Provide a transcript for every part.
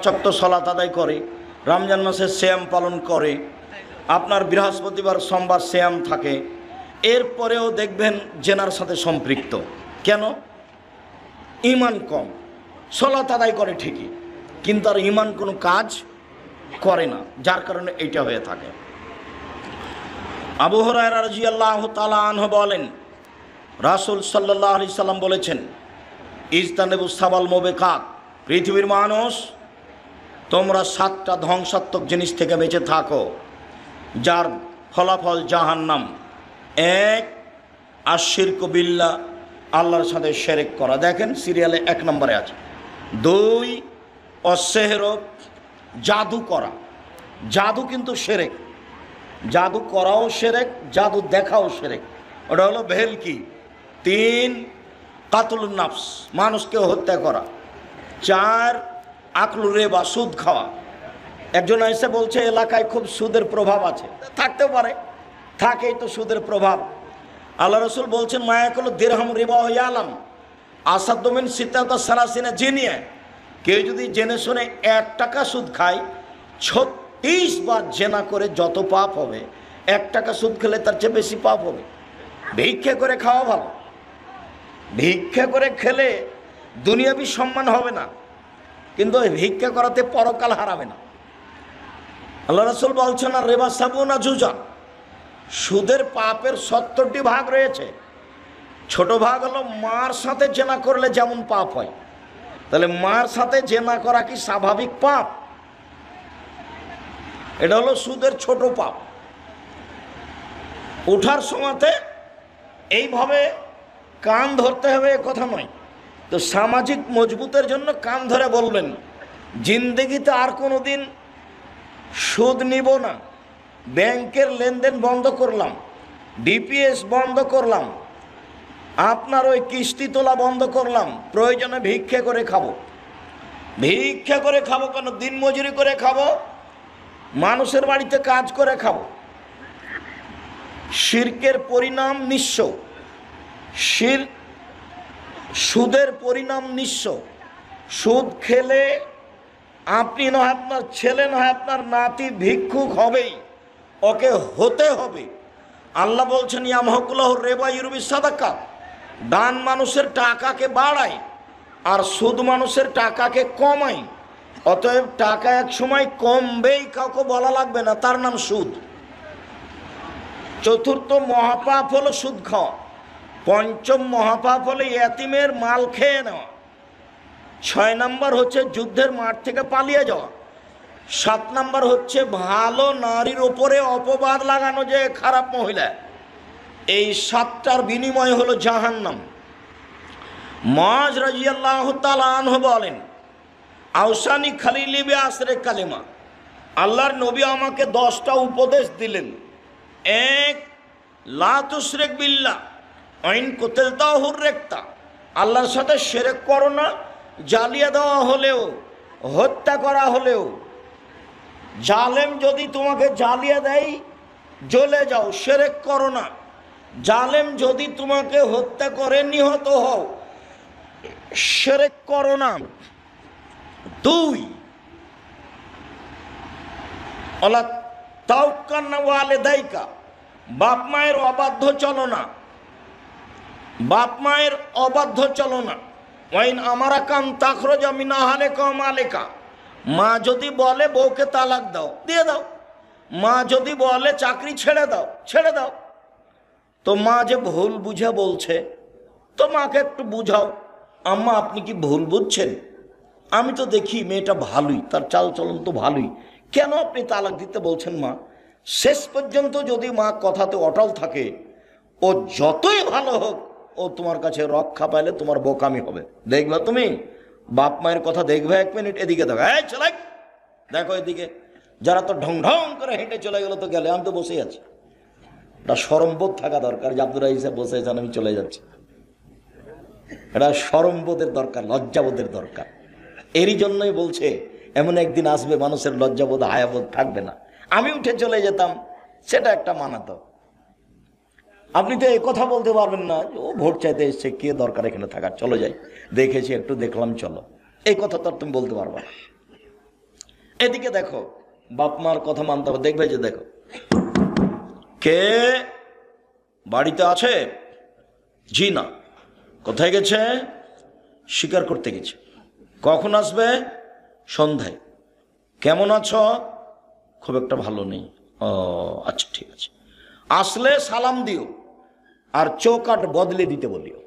ওয়াক্ত সালাত আদায় করে, রমজান মাসে সিয়াম পালন করে, আপনার বৃহস্পতিবার সোমবার সিয়াম থাকে, এরপরেও দেখবেন জেনার সাথে সম্পৃক্ত। কেন? ঈমান কম। সালাত আদায় করে ঠিকই, কিন্তু আর ঈমান কোনো কাজ করে না, যার কারণে এইটা হয়ে থাকে। আবু হুরায়রা রাদিয়াল্লাহু তাআলা আনহু বলেন, রাসূল সাল্লাল্লাহু আলাইহি সাল্লাম বলেছেন, ইজতানিবু সাবাল মুবিকাত, পৃথিবীর মানুষ তোমরা 7টা ধ্বংসাত্মক জিনিস থেকে বেঁচে থাকো, যার ফলাফল জাহান্নাম। 1, আশিরকু বিল্লাহ, আল্লাহর সাথে শিরক করা। দেখেন সিরিয়ালে 1 নম্বরে আছে। 2, অসেহর, জাদু করা। জাদু কিন্তু শিরক, জাদু করাও শিরক, জাদু দেখাও শিরক, ওটা হলো ভেলকি। 3, কাতলুন নাফস, মানুষকে হত্যা করা। 4, আকলু রিবা, সুদ খাওয়া। একজন এসে বলছে এলাকায় খুব সুদের প্রভাব আছে, থাকতেও পারে, থাকেই তো সুদের প্রভাব। আল্লাহ রসুল বলছেন, মায়াকুল দিরহাম রিবা ইয়ালাম আসাদ্দু মিন সিত্তাতা সালাসিনা জিনিয়া, কেউ যদি জেনে শুনে 1 টাকা সুদ খায়, 36 বার জেনা করে যত পাপ হবে, 1 টাকা সুদ খেলে তার চেয়ে বেশি পাপ হবে। ভিক্ষা করে খাওয়া ভালো, ভিক্ষা করে খেলে দুনিয়াবি সম্মান হবে না, কিন্তু ভিক্ষা করাতে পরকাল হারাবে না। আল্লাহ রাসূল বলছেন, আর রিবা সাবুনা জুজা, সুদের পাপের 70টি ভাগ রয়েছে। ছোট ভাগ হলো মার সাথে জেনা করলে যেমন পাপ হয়, তাহলে মার সাথে জেনা করা কি স্বাভাবিক পাপ? এটা হলো সুদের ছোট পাপ। ওঠার সময়তে এইভাবে কান ধরতে হবে এ কথা নয়, তো সামাজিক মজবুতের জন্য কান ধরে বলবেন, জিন্দেগিতে আর কোনো দিন সুদ নিব না, ব্যাংকের লেনদেন বন্ধ করলাম, ডিপিএস বন্ধ করলাম, আপনার ওই কিস্তি তোলা বন্ধ করলাম, প্রয়োজনে ভিক্ষা করে খাবো। ভিক্ষা করে খাবো কেন? দিন মজুরি করে খাবো, মানুষের বাড়িতে কাজ করে খাবো। শিরকের পরিণাম নিঃস্ব, সুদের পরিণাম নিঃস্ব। সুদ খেলে আপনি নয়, আপনার ছেলে নয়, আপনার নাতি ভিক্ষুক হবেই, ওকে হতে হবে। আল্লাহ বলছেন, ইয়ামহাকুল্লাহু রিবা ইউরবি সাদাকা, দান মানুষের টাকাকে বাড়ায় আর সুদ মানুষের টাকাকে কমায়। অতএব টাকা এক সময় কমবেই, কাউকে বলা লাগবে না, তার নাম সুদ। 4র্থ মহাপাপ হলো সুদ খাওয়া। 5ম মহাপাপ হলো ইয়েতিমের মাল খেয়ে নেওয়া। 6 নম্বর হচ্ছে যুদ্ধের মাঠ থেকে পালিয়ে যাওয়া। 7 নম্বর হচ্ছে ভালো নারীর ওপরে অপবাদ লাগানো, যে খারাপ মহিলা। এই 7টার বিনিময় হলো জাহান্নাম। মুআয রাদিয়াল্লাহু তাআলা আনহু বলেন, আওসানি খালিলি বিআশরি কালিমা, আল্লাহর নবী আমাকে 10টা উপদেশ দিলেন। 1, লা তুশরিক বিল্লাহ ওয়া ইন কুতিলতা হুররিকতা, আল্লাহর সাথে শিরক করো না, জ্বালিয়ে দেওয়া হলেও, হত্যা করা হলেও। জালেম যদি তোমাকে জ্বালিয়ে দেয়, জ্বলে যাও, শিরক করো না। জালেম যদি তোমাকে হত্যা করে নিহত হও, শিরক করো না। 2, ওয়ালা তাওয়াক্কালনা ওয়ালিদাইকা, বাপ মায়ের অবাধ্য চলো না, বাপ মায়ের অবাধ্য চলো না। ওয়াইন আমারাকান তাখরুজা মিন আহলিকা ওয়া মালিকা, মা যদি বলে বউকে তালাক দাও, দিয়ে দাও। মা যদি বলে চাকরি ছেড়ে দাও, ছেড়ে দাও। তো মা যে ভুল বুঝে বলছে, তো মাকে একটু বুঝাও, আম্মা আপনি কি ভুল বুঝছেন? আমি তো দেখি মেয়েটা ভালোই, তার চাল চলন তো ভালোই, কেন আপনি তালাক দিতে বলছেন মা? শেষ পর্যন্ত যদি মা কথাতে অটল থাকে, ও যতই ভালো হোক, ও তোমার কাছে রক্ষা পাইলে তোমার বোকামি হবে। দেখবা তুমি, বাপ মায়ের কথা দেখবে। 1 মিনিট এদিকে দেখো, এই চলে দেখো এদিকে, যারা তো ঢং ঢং করে হেঁটে চলে গেল তো গেলে, আমি তো বসেই আছি। এটা শরমবোধ থাকা দরকার যে আব্দুর রাহিস বসে আছেন, আমি চলে যাচ্ছি। এটা শরমবোধের দরকার, লজ্জাবোধের দরকার। এরই জন্যই বলছে, এমন একদিন আসবে মানুষের লজ্জাবোধ হায়াবোধ থাকবে না। আমি উঠে চলে যেতাম, সেটা একটা মানাতো। আপনি তো এই কথা বলতে পারবেন না, ও ভোট চাইতে এসছে, কে দরকার এখানে থাকার, চলো যাই, দেখেছি একটু দেখলাম চলো, এই কথা তো তুমি বলতে পারবা না। এদিকে দেখো, বাপ মার কথা মানতে হবে। দেখবে যে দেখো কে বাড়িতে আছে? জি না। কোথায় গেছে? শিকার করতে গেছে। কখন আসবে? সন্ধ্যায়। কেমন আছো? খুব একটা ভালো নেই। ও আচ্ছা ঠিক আছে, আসলে সালাম দিও আর চৌকাঠ বদলে দিতে বলিও।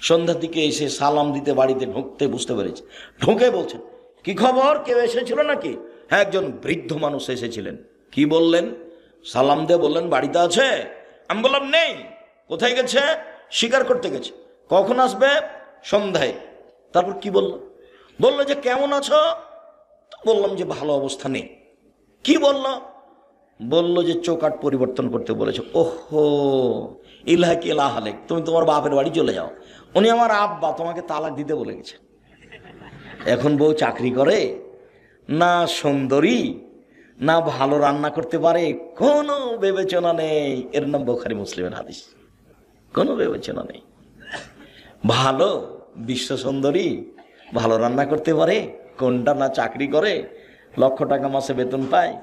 সন্ধ্যার দিকে এসে সালাম দিতে বাড়িতে ঢুকতে বুঝতে পেরেছে। ঢুকে বলছেন, কি খবর, কেউ এসেছিল নাকি? হ্যাঁ, একজন বৃদ্ধ মানুষ এসেছিলেন। কি বললেন? সালাম দিয়ে বললেন বাড়িতে আছে। আমি বললাম নেই। কোথায় গেছে? শিকার করতে গেছে। কখন আসবে? সন্ধ্যায়। তারপর কি বলল? বললো যে কেমন আছো? বললাম যে ভালো অবস্থা নেই। কি বলল? বললো যে চৌকাঠ পরিবর্তন করতে বলেছে। ওহো, ইলাহাকি ইলাহালেক, তুমি তোমার বাপের বাড়ি চলে যাও। উনি আমার আব্বা, তোমাকে তালাক দিতে বলে গেছে। এখন বউ চাকরি করে না, সুন্দরী না, ভালো রান্না করতে পারে, কোনো বিবেচনা নেই। এর নাম বুখারী মুসলিমের হাদিস। কোনো বিবেচনা নেই। ভালো বিশ্ব সুন্দরী, ভালো রান্না করতে পারে, কোনটা না চাকরি করে, লক্ষ টাকা মাসে বেতন পায়।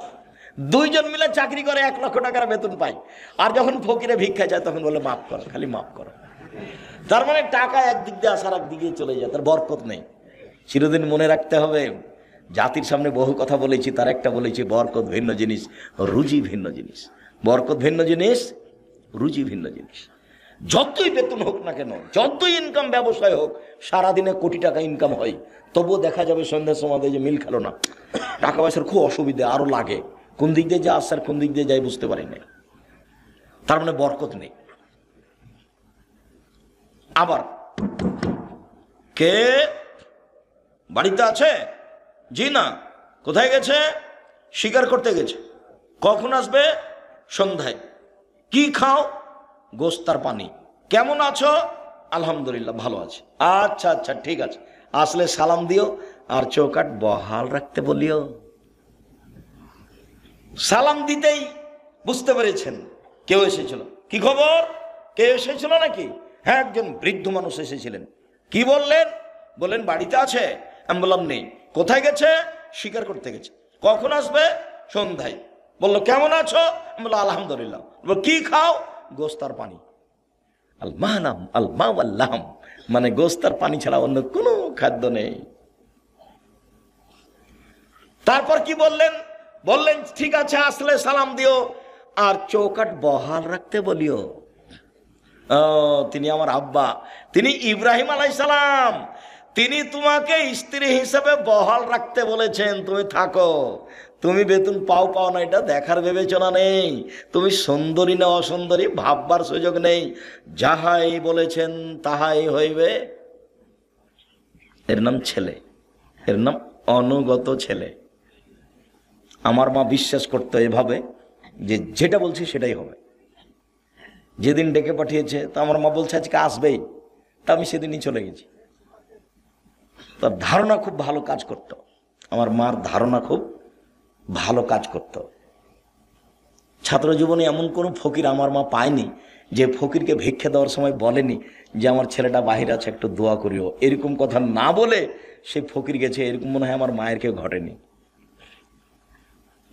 দুইজন মিলে চাকরি করে 1 লক্ষ টাকার বেতন পায়। আর যখন ফকিরে ভিক্ষা যায় তখন বলে মাফ করো, খালি মাফ করো। তার মানে টাকা একদিক দিয়ে আসার একদিকে চলে যায়, তার বরকত নেই। চিরদিন মনে রাখতে হবে, জাতির সামনে বহু কথা বলেছি, তার একটা বলেছি, বরকত ভিন্ন জিনিস, রুজি ভিন্ন জিনিস। বরকত ভিন্ন জিনিস, রুজি ভিন্ন জিনিস। যতই বেতন হোক না কেন, যতই ইনকাম ব্যবসায় হোক, সারাদিনে কোটি টাকা ইনকাম হয়, তবুও দেখা যাবে সন্ধ্যার সময় যে মিল খেলো না, টাকা পয়সার খুব অসুবিধা, আরো লাগে। কোন দিক দিয়ে যা আসছে আর কোন দিক দিয়ে যাই বুঝতে পারি না। তার মানে বরকত নেই। আবার কে বাড়িতে আছে? জি না। কোথায় গেছে? শিকার করতে গেছে। কখন আসবে? সন্ধ্যায়। কি খাও? গোশত আর পানি। কেমন আছো? আলহামদুলিল্লাহ ভালো আছে। আচ্ছা আচ্ছা ঠিক আছে, আসলে সালাম দিও আর চৌকাঠ বহাল রাখতে বলিও। সালাম দিতেই বুঝতে পেরেছেন কেউ এসেছিল। কি খবর, কেউ এসেছিল নাকি? হ্যাঁ, একজন বৃদ্ধ মানুষ এসেছিলেন। কি বললেন? বললেন বাড়িতে আছে। আমি বললাম নেই। কোথায় গেছে? শিকার করতে গেছে। কখন আসবে? সন্ধ্যায়। বললো কেমন আছো? আমি বললাম আলহামদুলিল্লাহ। কি খাও? গোশত আর পানি। আল মাহনাম আল মাওয়াল্লাম, মানে গোশত আর পানি ছাড়া অন্য কোনো খাদ্য নেই। তারপর কি বললেন? বললেন ঠিক আছে, আসলে সালাম দিও আর চৌকাঠ বহাল রাখতে বলিও। তিনি আমার আব্বা, তিনি ইব্রাহিম আলাইহিস সালাম, তিনি তোমাকে স্ত্রী হিসেবে বহাল রাখতে বলেছেন। তুমি থাকো, তুমি বেতন পাও পাও না এটা দেখার বিবেচনা নেই, তুমি সুন্দরী না অসুন্দরী ভাববার সুযোগ নেই, যাহাই বলেছেন তাহাই হইবে। এর নাম ছেলে, এর নাম অনুগত ছেলে। আমার মা বিশ্বাস করতো এভাবে যে যেটা বলছি সেটাই হবে। যেদিন ডেকে পাঠিয়েছে তা আমার মা বলছে আজকে আসবেই, তা আমি সেদিনই চলে গেছি। তার ধারণা খুব ভালো কাজ করত, আমার মার ধারণা খুব ভালো কাজ করত। ছাত্র জীবনে এমন কোনো ফকির আমার মা পায়নি যে ফকিরকে ভিক্ষা দেওয়ার সময় বলেনি যে আমার ছেলেটা বাহির আছে একটু দোয়া করিও। এরকম কথা না বলে সে ফকির গেছে, এরকম মনে হয় আমার মায়ের কেউ ঘটেনি।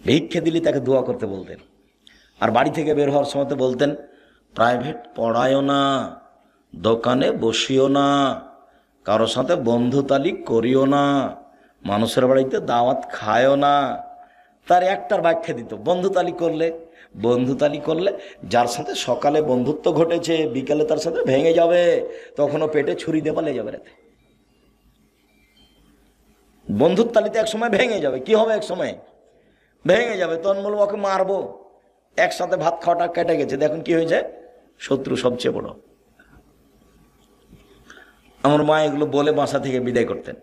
ভিক্ষা দিলে তাকে দোয়া করতে বলতেন। আর বাড়ি থেকে বের হওয়ার সময় তো বলতেন প্রাইভেট পড়ায়ও না, দোকানে বসিও না, কারোর সাথে বন্ধুতালি করিও না, মানুষের বাড়িতে দাওয়াত খায়ও না। তার একটার ব্যাখ্যা দিত, বন্ধুতালি করলে যার সাথে সকালে বন্ধুত্ব ঘটেছে বিকালে তার সাথে ভেঙে যাবে, তখনও পেটে ছুরি দিয়ে পালিয়ে যাবে রাতে। বন্ধুত্বালিতে এক সময় ভেঙে যাবে, কি হবে এক সময় ভেঙে যাবে, তখন বলবো ওকে মারবো। একসাথে ভাত খাওয়াটা কেটে গেছে, দেখুন কি হয়েছে, শত্রু সবচেয়ে বড়। আমার মা এগুলো বলে বাসা থেকে বিদায় করতেন।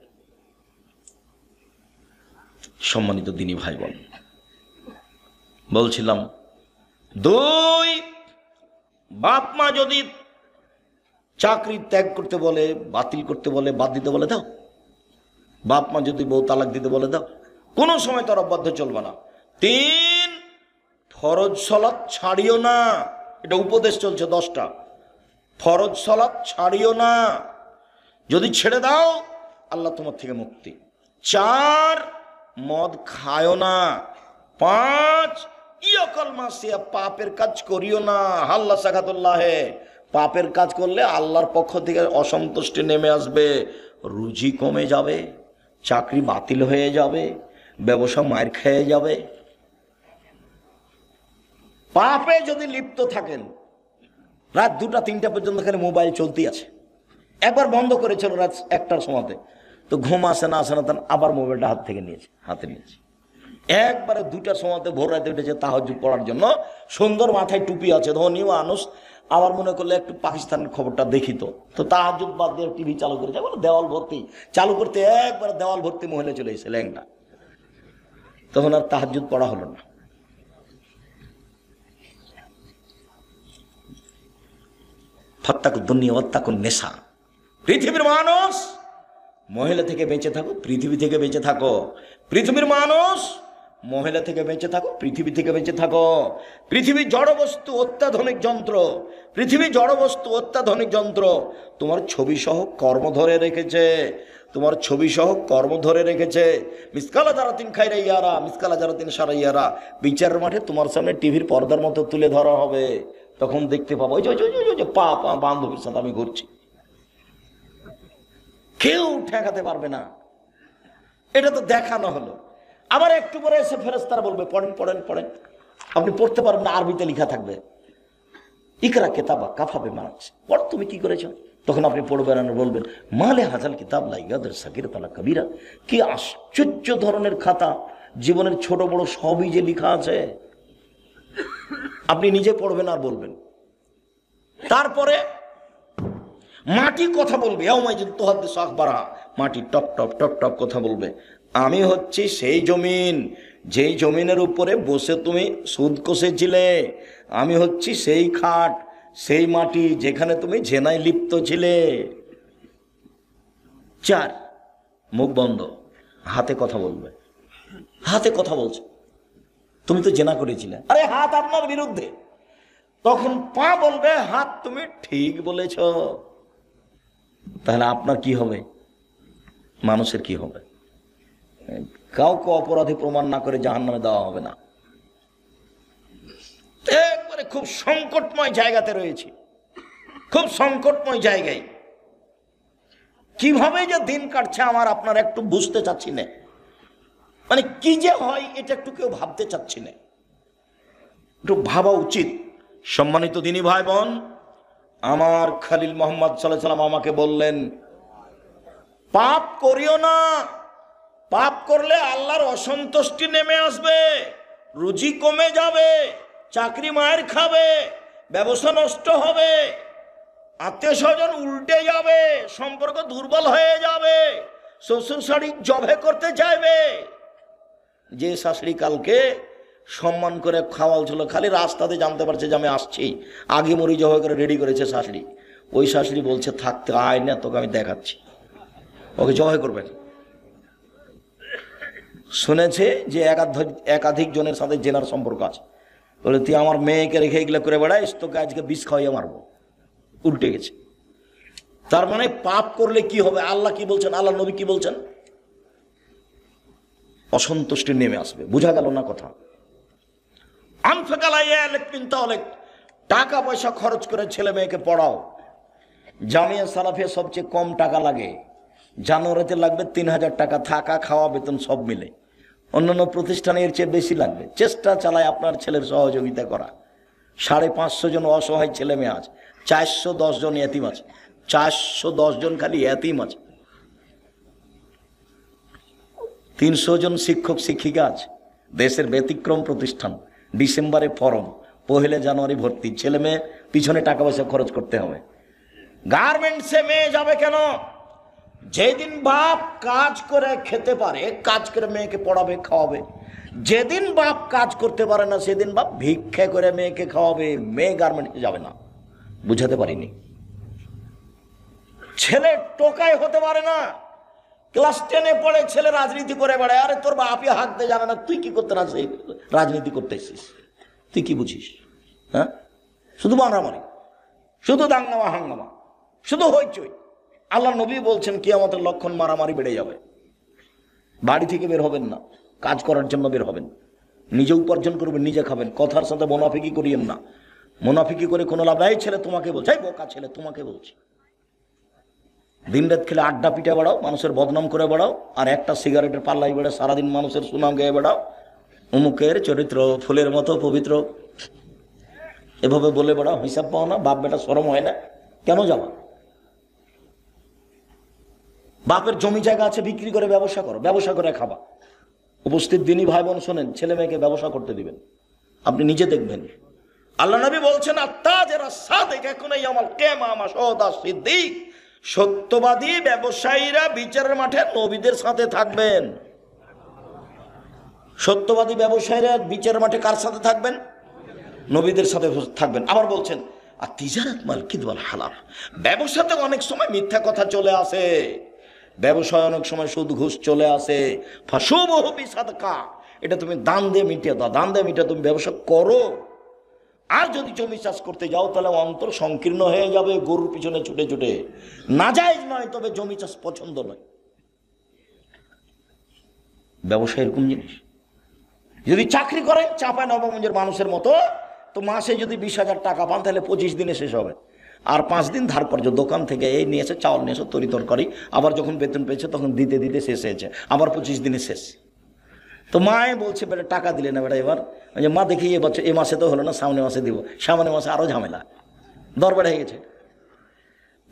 সম্মানিত দিনী ভাই বোন, বলছিলাম 2, বাপ মা যদি চাকরি ত্যাগ করতে বলে, বাতিল করতে বলে, বাদ দিতে বলে দাও। বাপ মা যদি বউ তালাক দিতে বলে দাও, কোনো সময় তার অবাধ্য চলবে না। 3, ফরজ সালাত ছাড়িও না, এটা উপদেশ চলছে 10টা। ফরজ সালাত ছাড়িও না, যদি ছেড়ে দাও আল্লাহ তোমার থেকে মুক্তি। 4, মদ খায়ও না। 5 ইয়াকাল মাসিয়া, পাপের কাজ করিও না। হাল্লা সাকাতুল্লাহে, পাপের কাজ করলে আল্লাহর পক্ষ থেকে অসন্তুষ্টি নেমে আসবে, রুজি কমে যাবে, চাকরি বাতিল হয়ে যাবে, ব্যবসা মার খেয়ে যাবে। পাপে যদি লিপ্ত থাকেন, রাত 2টা-3টা পর্যন্ত এখানে মোবাইল চলতেই আছে। একবার বন্ধ করেছিল রাত 1টার সময়তে, তো ঘুম আসে না আবার মোবাইলটা হাতে নিয়েছে। একবারে 2টার সময়তে ভোর রাতে উঠেছে তাহাজ্জুদ পড়ার জন্য, সুন্দর মাথায় টুপি আছে, ধনী মানুষ। আবার মনে করলে একটু পাকিস্তানের খবরটা দেখি, তো তাহাজ্জুদ বাদ দিয়ে টিভি চালু করেছে, দেওয়াল ভর্তি, চালু করতে একবারে দেওয়াল ভর্তি মহিলা চলে এসে ল্যাংটা। তখন আর তাহাজ্জুদ পড়া হলো না। ফাত্তাকুদ দুনিয়া ওয়াত্তাকুন নেশা। পৃথিবীর মানুষ, মহিলা থেকে বেঁচে থাকো, পৃথিবী থেকে বেঁচে থাকো। পৃথিবীর মানুষ, মহিলা থেকে বেঁচে থাকো, পৃথিবী থেকে বেঁচে থাকো। পৃথিবী জড়বস্তু, অত্যাধুনিক যন্ত্র। পৃথিবী জড়বস্তু, অত্যাধুনিক যন্ত্র। তোমার ছবি সহ কর্ম ধরে রেখেছে, তোমার ছবি সহ কর্ম ধরে রেখেছে। মিসকালা জারাতিন খায়রা ইয়ারা, মিসকালা জারাতিন শাররা ইয়ারা। বিচারের মাঠে তোমার সামনে টিভির পর্দার মতো তুলে ধরা হবে, তখন দেখতে পাবো ওই যে পা বান্ধবীর সাথে আমি ঘুরছি। কেউ ঠেকাতে পারবে না, এটা তো দেখানো হলো। আবার একটু পরে এসে ফেরেশতারা বলবে পড়েন। আপনি পড়তে পারবেন না, আরবিতে লেখা থাকবে, ইকরা কিতাবা কাফা বিমানাস, পড় তুমি কি করেছো। তখন আপনি পড়বেন আর বলবেন মালে হাজাল কিতাব লা ইয়াদুর সাগীরাতা ওয়ালা কাবীরা। কি আশ্চর্য ধরনের খাতা, জীবনের ছোট বড় সবই যে লেখা আছে। আপনি নিজে পড়বেন আর বলবেন। তারপরে মাটি কথা বলবে, মাটি টপ টপ কথা বলবে। আমি হচ্ছি সেই জমিন, যেই জমিনের উপরে বসে তুমি সুদ কষেছিলে। আমি হচ্ছি সেই খাট, সেই মাটি যেখানে তুমি জেনায় লিপ্ত ছিলে। 4, মুখ বন্ধ, হাতে কথা বলবে। হাতে কথা বলছে, তুমি তো জেনা করেছিলে, আরে হাত আপনার বিরুদ্ধে। তখন পা বলবে হাত তুমি ঠিক বলেছ। তাহলে আপনার কি হবে, মানুষের কি হবে? কাউকে অপরাধী প্রমাণ না করে জাহান্নামে দেওয়া হবে না। একবারে খুব সংকটময় জায়গাতে রয়েছে, খুব সংকটময় জায়গায়। কিভাবে যে দিন কাটছে আমার আপনার একটু বুঝতে চাচ্ছি না, মানে কি যে হয় এটা একটু কেউ ভাবতে চাচ্ছি না, একটু ভাবা উচিত। সম্মানিত দিনী ভাই বোন, আমার খলিল মোহাম্মদ সাল্লাল্লাহু আলাইহি সাল্লাম আমাকে বললেন পাপ করিও না। পাপ করলে আল্লাহর অসন্তুষ্টি নেমে আসবে, রুজি কমে যাবে, চাকরি মায়ের খাবে, ব্যবসা নষ্ট হবে, আত্মীয় স্বজন উল্টে যাবে, সম্পর্ক দুর্বল হয়ে যাবে, শ্বশুর শাড়ি জবে করতে চাইবে। যে শাশুড়ি কালকে সম্মান করে খাওয়াল ছিল, খালি রাস্তাতে জানতে পারছে যে আমি আসছি, আগে মরি জবে করে রেডি করেছে শাশুড়ি, ওই শাশুড়ি বলছে থাকতে আয় না, তোকে আমি দেখাচ্ছি, ওকে জবে করবে। শুনেছে যে একাধিক জনের সাথে জেনার সম্পর্ক আছে, বলে তুই আমার মেয়েকে রেখে এগুলো করে বেড়াইস, তোকে আজকে বিষ খাওয়াইয়া মারবো। উল্টে গেছে। তার মানে পাপ করলে কি হবে, আল্লাহ কি বলছেন, আল্লাহ নবী কি বলছেন? অসন্তুষ্টি নেমে আসবে। বুঝা গেল না কথা? টাকা পয়সা খরচ করে ছেলে মেয়েকে পড়াও। জামিয়া সালাফিয়া সবচেয়ে কম টাকা লাগে, জানুয়ারিতে লাগবে 3000 টাকা, থাকা খাওয়া বেতন সব মিলে। অন্যান্য প্রতিষ্ঠানে এর চেয়ে বেশি লাগবে। চেষ্টা চালায় আপনার ছেলের সহযোগিতা করা। 550 জন অসহায় ছেলে মেয়ে আছে, 410 জন এতিম আছে, 410 জন খালি এতিম আছে, 300 জন শিক্ষক শিক্ষিকা আছে। দেশের ব্যতিক্রম প্রতিষ্ঠান, ডিসেম্বরে ফরম, 1 জানুয়ারি ভর্তি। ছেলে মেয়ে পিছনে টাকা পয়সা খরচ করতে হবে। গার্মেন্টসে মেয়ে যাবে কেন? যেদিন বাপ কাজ করে খেতে পারে, কাজ করে মেয়েকে পড়াবে খাওয়াবে। যেদিন বাপ কাজ করতে পারে না, সেদিন বাপ ভিক্ষা করে মেয়েকে খাওয়াবে, মেয়ে গার্মেন্টসে যাবে না। বুঝাতে পারিনি? ছেলে টোকাই হতে পারে না, ক্লাস 10-এ পড়ে ছেলে রাজনীতি করে বেড়ায়। আরে তোর বাপই হাঁকতে জানে না, তুই কি করতে না রাজনীতি করতে এসেছিস? তুই কি বুঝিস? হ্যাঁ, শুধু মারামারি, শুধু দাঙ্গামা হাঙ্গামা, শুধু হইচই। আল্লাহ নবী বলছেন কিয়ামতের লক্ষণ মারামারি বেড়ে যাবে, বাড়ি থেকে বের হবেন না, কাজ করার জন্য বের হবেন, নিজে উপার্জন করবেন, নিজে খাবেন। কথার সাথে মুনাফিকি করিয়েন না, মুনাফিকি করে কোনো লাভ নাই। ছেলে তোমাকে বলছে, এই বোকা ছেলে তোমাকে বলছি। দিন রাত খেলে আড্ডা পিঠে বেড়াও, মানুষের বদনাম করে বেড়াও, আর একটা সিগারেটের পাল্লাই বেড়ে সারাদিন মানুষের সুনাম গেয়ে বেড়াও, অমুকের চরিত্র ফুলের মতো পবিত্র, এভাবে বলে বেড়াও। হিসাব পাও না? বাপ বেটা শরম হয় না? কেন যাবা? বাপের জমি জায়গা আছে, বিক্রি করে ব্যবসা করো, ব্যবসা করে খাবা। উপস্থিত দিনই ভাই বোন শোনেন, ছেলে মেয়েকে ব্যবসা করতে দিবেন, আপনি নিজে দেখবেন। আল্লাহ নবী বলছেন, আত্তাজেরা সাদিক একুনাই ইয়াউমাল কিয়ামা শাহাদা সিদ্দিক, সত্যবাদী ব্যবসায়ীরা বিচারের মাঠে নবীদের সাথে থাকবেন। সত্যবাদী ব্যবসায়ীরা বিচারের মাঠে কার সাথে থাকবেন? নবীদের সাথে থাকবেন। আবার বলছেন, আর তিজারাত মাল কিদওয়াল হালাল, ব্যবসাতে অনেক সময় মিথ্যা কথা চলে আসে, ব্যবসায় অনেক সময় সুদ ঘুষ চলে আসে। ফাশুবহু বিসাদকা, এটা তুমি দান দিয়ে মিটিয়ে দাও, দান দিয়ে মিটিয়ে তুমি ব্যবসা করো। আর যদি জমি চাষ করতে যাও তাহলে অন্তর সংকীর্ণ হয়ে যাবে গরুর পিছনে ছুটে ছুটে। নাজায়েজ নয়, তবে জমি চাষ পছন্দ নয়। ব্যবসা এরকম জিনিস। যদি চাকরি করেন চাঁপাই নবাবগঞ্জের মানুষের মতো, তো মাসে যদি 20,000 টাকা পান তাহলে 25 দিনে শেষ হবে। আর 5 দিন ধার কর্য, দোকান থেকে এই নিয়ে এসে চাউল নিয়ে এসে তরি তরকারি, আবার যখন বেতন পেয়েছে তখন দিতে দিতে শেষ হয়েছে, আবার 25 দিনে শেষ। তো মায়ে বলছে, বেটা টাকা দিলে না বেটা এবার? মা দেখি এ মাসে তো হলো না, সামনে মাসে দিব, সামনে মাসে আরো ঝামেলা, দর বেড়ে গেছে।